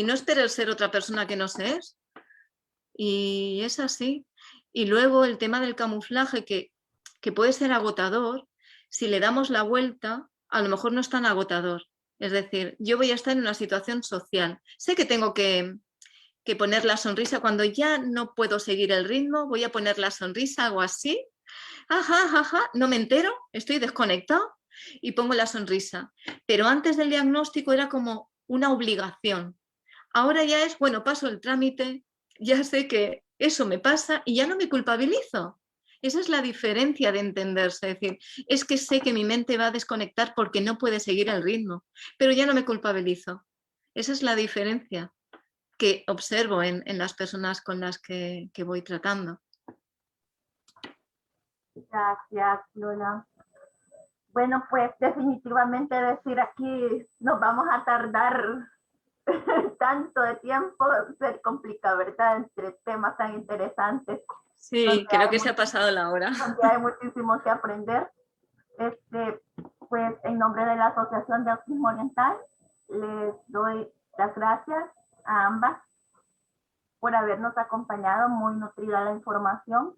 [SPEAKER 3] no esperar ser otra persona que no se es. Y es así. Y luego el tema del camuflaje, que puede ser agotador, si le damos la vuelta, a lo mejor no es tan agotador. Es decir, yo voy a estar en una situación social. Sé que tengo que poner la sonrisa. Cuando ya no puedo seguir el ritmo, voy a poner la sonrisa, hago así, ajá, ajá, no me entero, estoy desconectado y pongo la sonrisa. Pero antes del diagnóstico era como una obligación. Ahora ya es, bueno, paso el trámite, ya sé que eso me pasa y ya no me culpabilizo. Esa es la diferencia de entenderse, es decir, es que sé que mi mente va a desconectar porque no puede seguir el ritmo, pero ya no me culpabilizo. Esa es la diferencia que observo en las personas con las que voy tratando.
[SPEAKER 1] Gracias, Lola. Bueno, pues definitivamente decir aquí nos vamos a tardar tanto de tiempo, se complica, ¿verdad? Entre temas tan interesantes.
[SPEAKER 3] Sí, creo que se ha pasado la hora.
[SPEAKER 1] Donde hay muchísimo que aprender. Pues en nombre de la Asociación de Autismo Oriental, les doy las gracias a ambas por habernos acompañado, muy nutrida la información.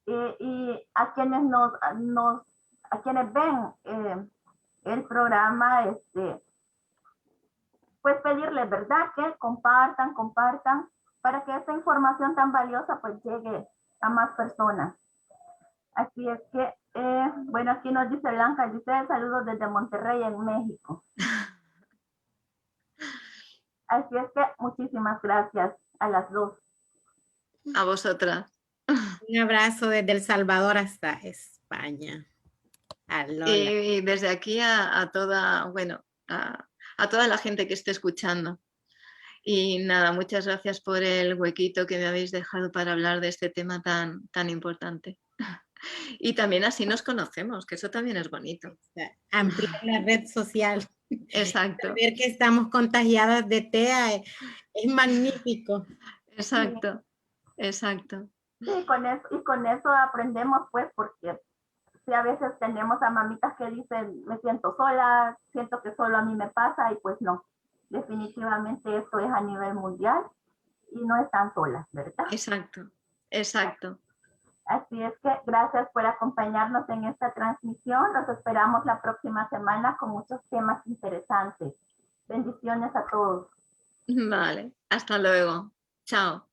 [SPEAKER 1] Y a quienes a quienes ven el programa, pues pedirles, ¿verdad? Que compartan para que esta información tan valiosa pues llegue a más personas. Así es que, bueno, aquí nos dice Blanca Giselle, saludos desde Monterrey, en México. Así es que muchísimas gracias a las dos.
[SPEAKER 3] A vosotras.
[SPEAKER 2] Un abrazo desde El Salvador hasta España. A Lola.
[SPEAKER 3] Y desde aquí a toda, bueno, a toda la gente que esté escuchando. Y nada, muchas gracias por el huequito que me habéis dejado para hablar de este tema tan importante. Y también así nos conocemos, que eso también es bonito.
[SPEAKER 2] Ampliar la red social.
[SPEAKER 3] Exacto.
[SPEAKER 2] Ver que estamos contagiadas de TEA es magnífico.
[SPEAKER 3] Exacto, exacto.
[SPEAKER 1] Sí, con eso aprendemos, pues, porque sí, a veces tenemos a mamitas que dicen, me siento sola, siento que solo a mí me pasa, y pues no. Definitivamente esto es a nivel mundial y no están solas, ¿verdad?
[SPEAKER 3] Exacto, exacto.
[SPEAKER 1] Así es que gracias por acompañarnos en esta transmisión. Los esperamos la próxima semana con muchos temas interesantes. Bendiciones a todos.
[SPEAKER 3] Vale, hasta luego. Chao.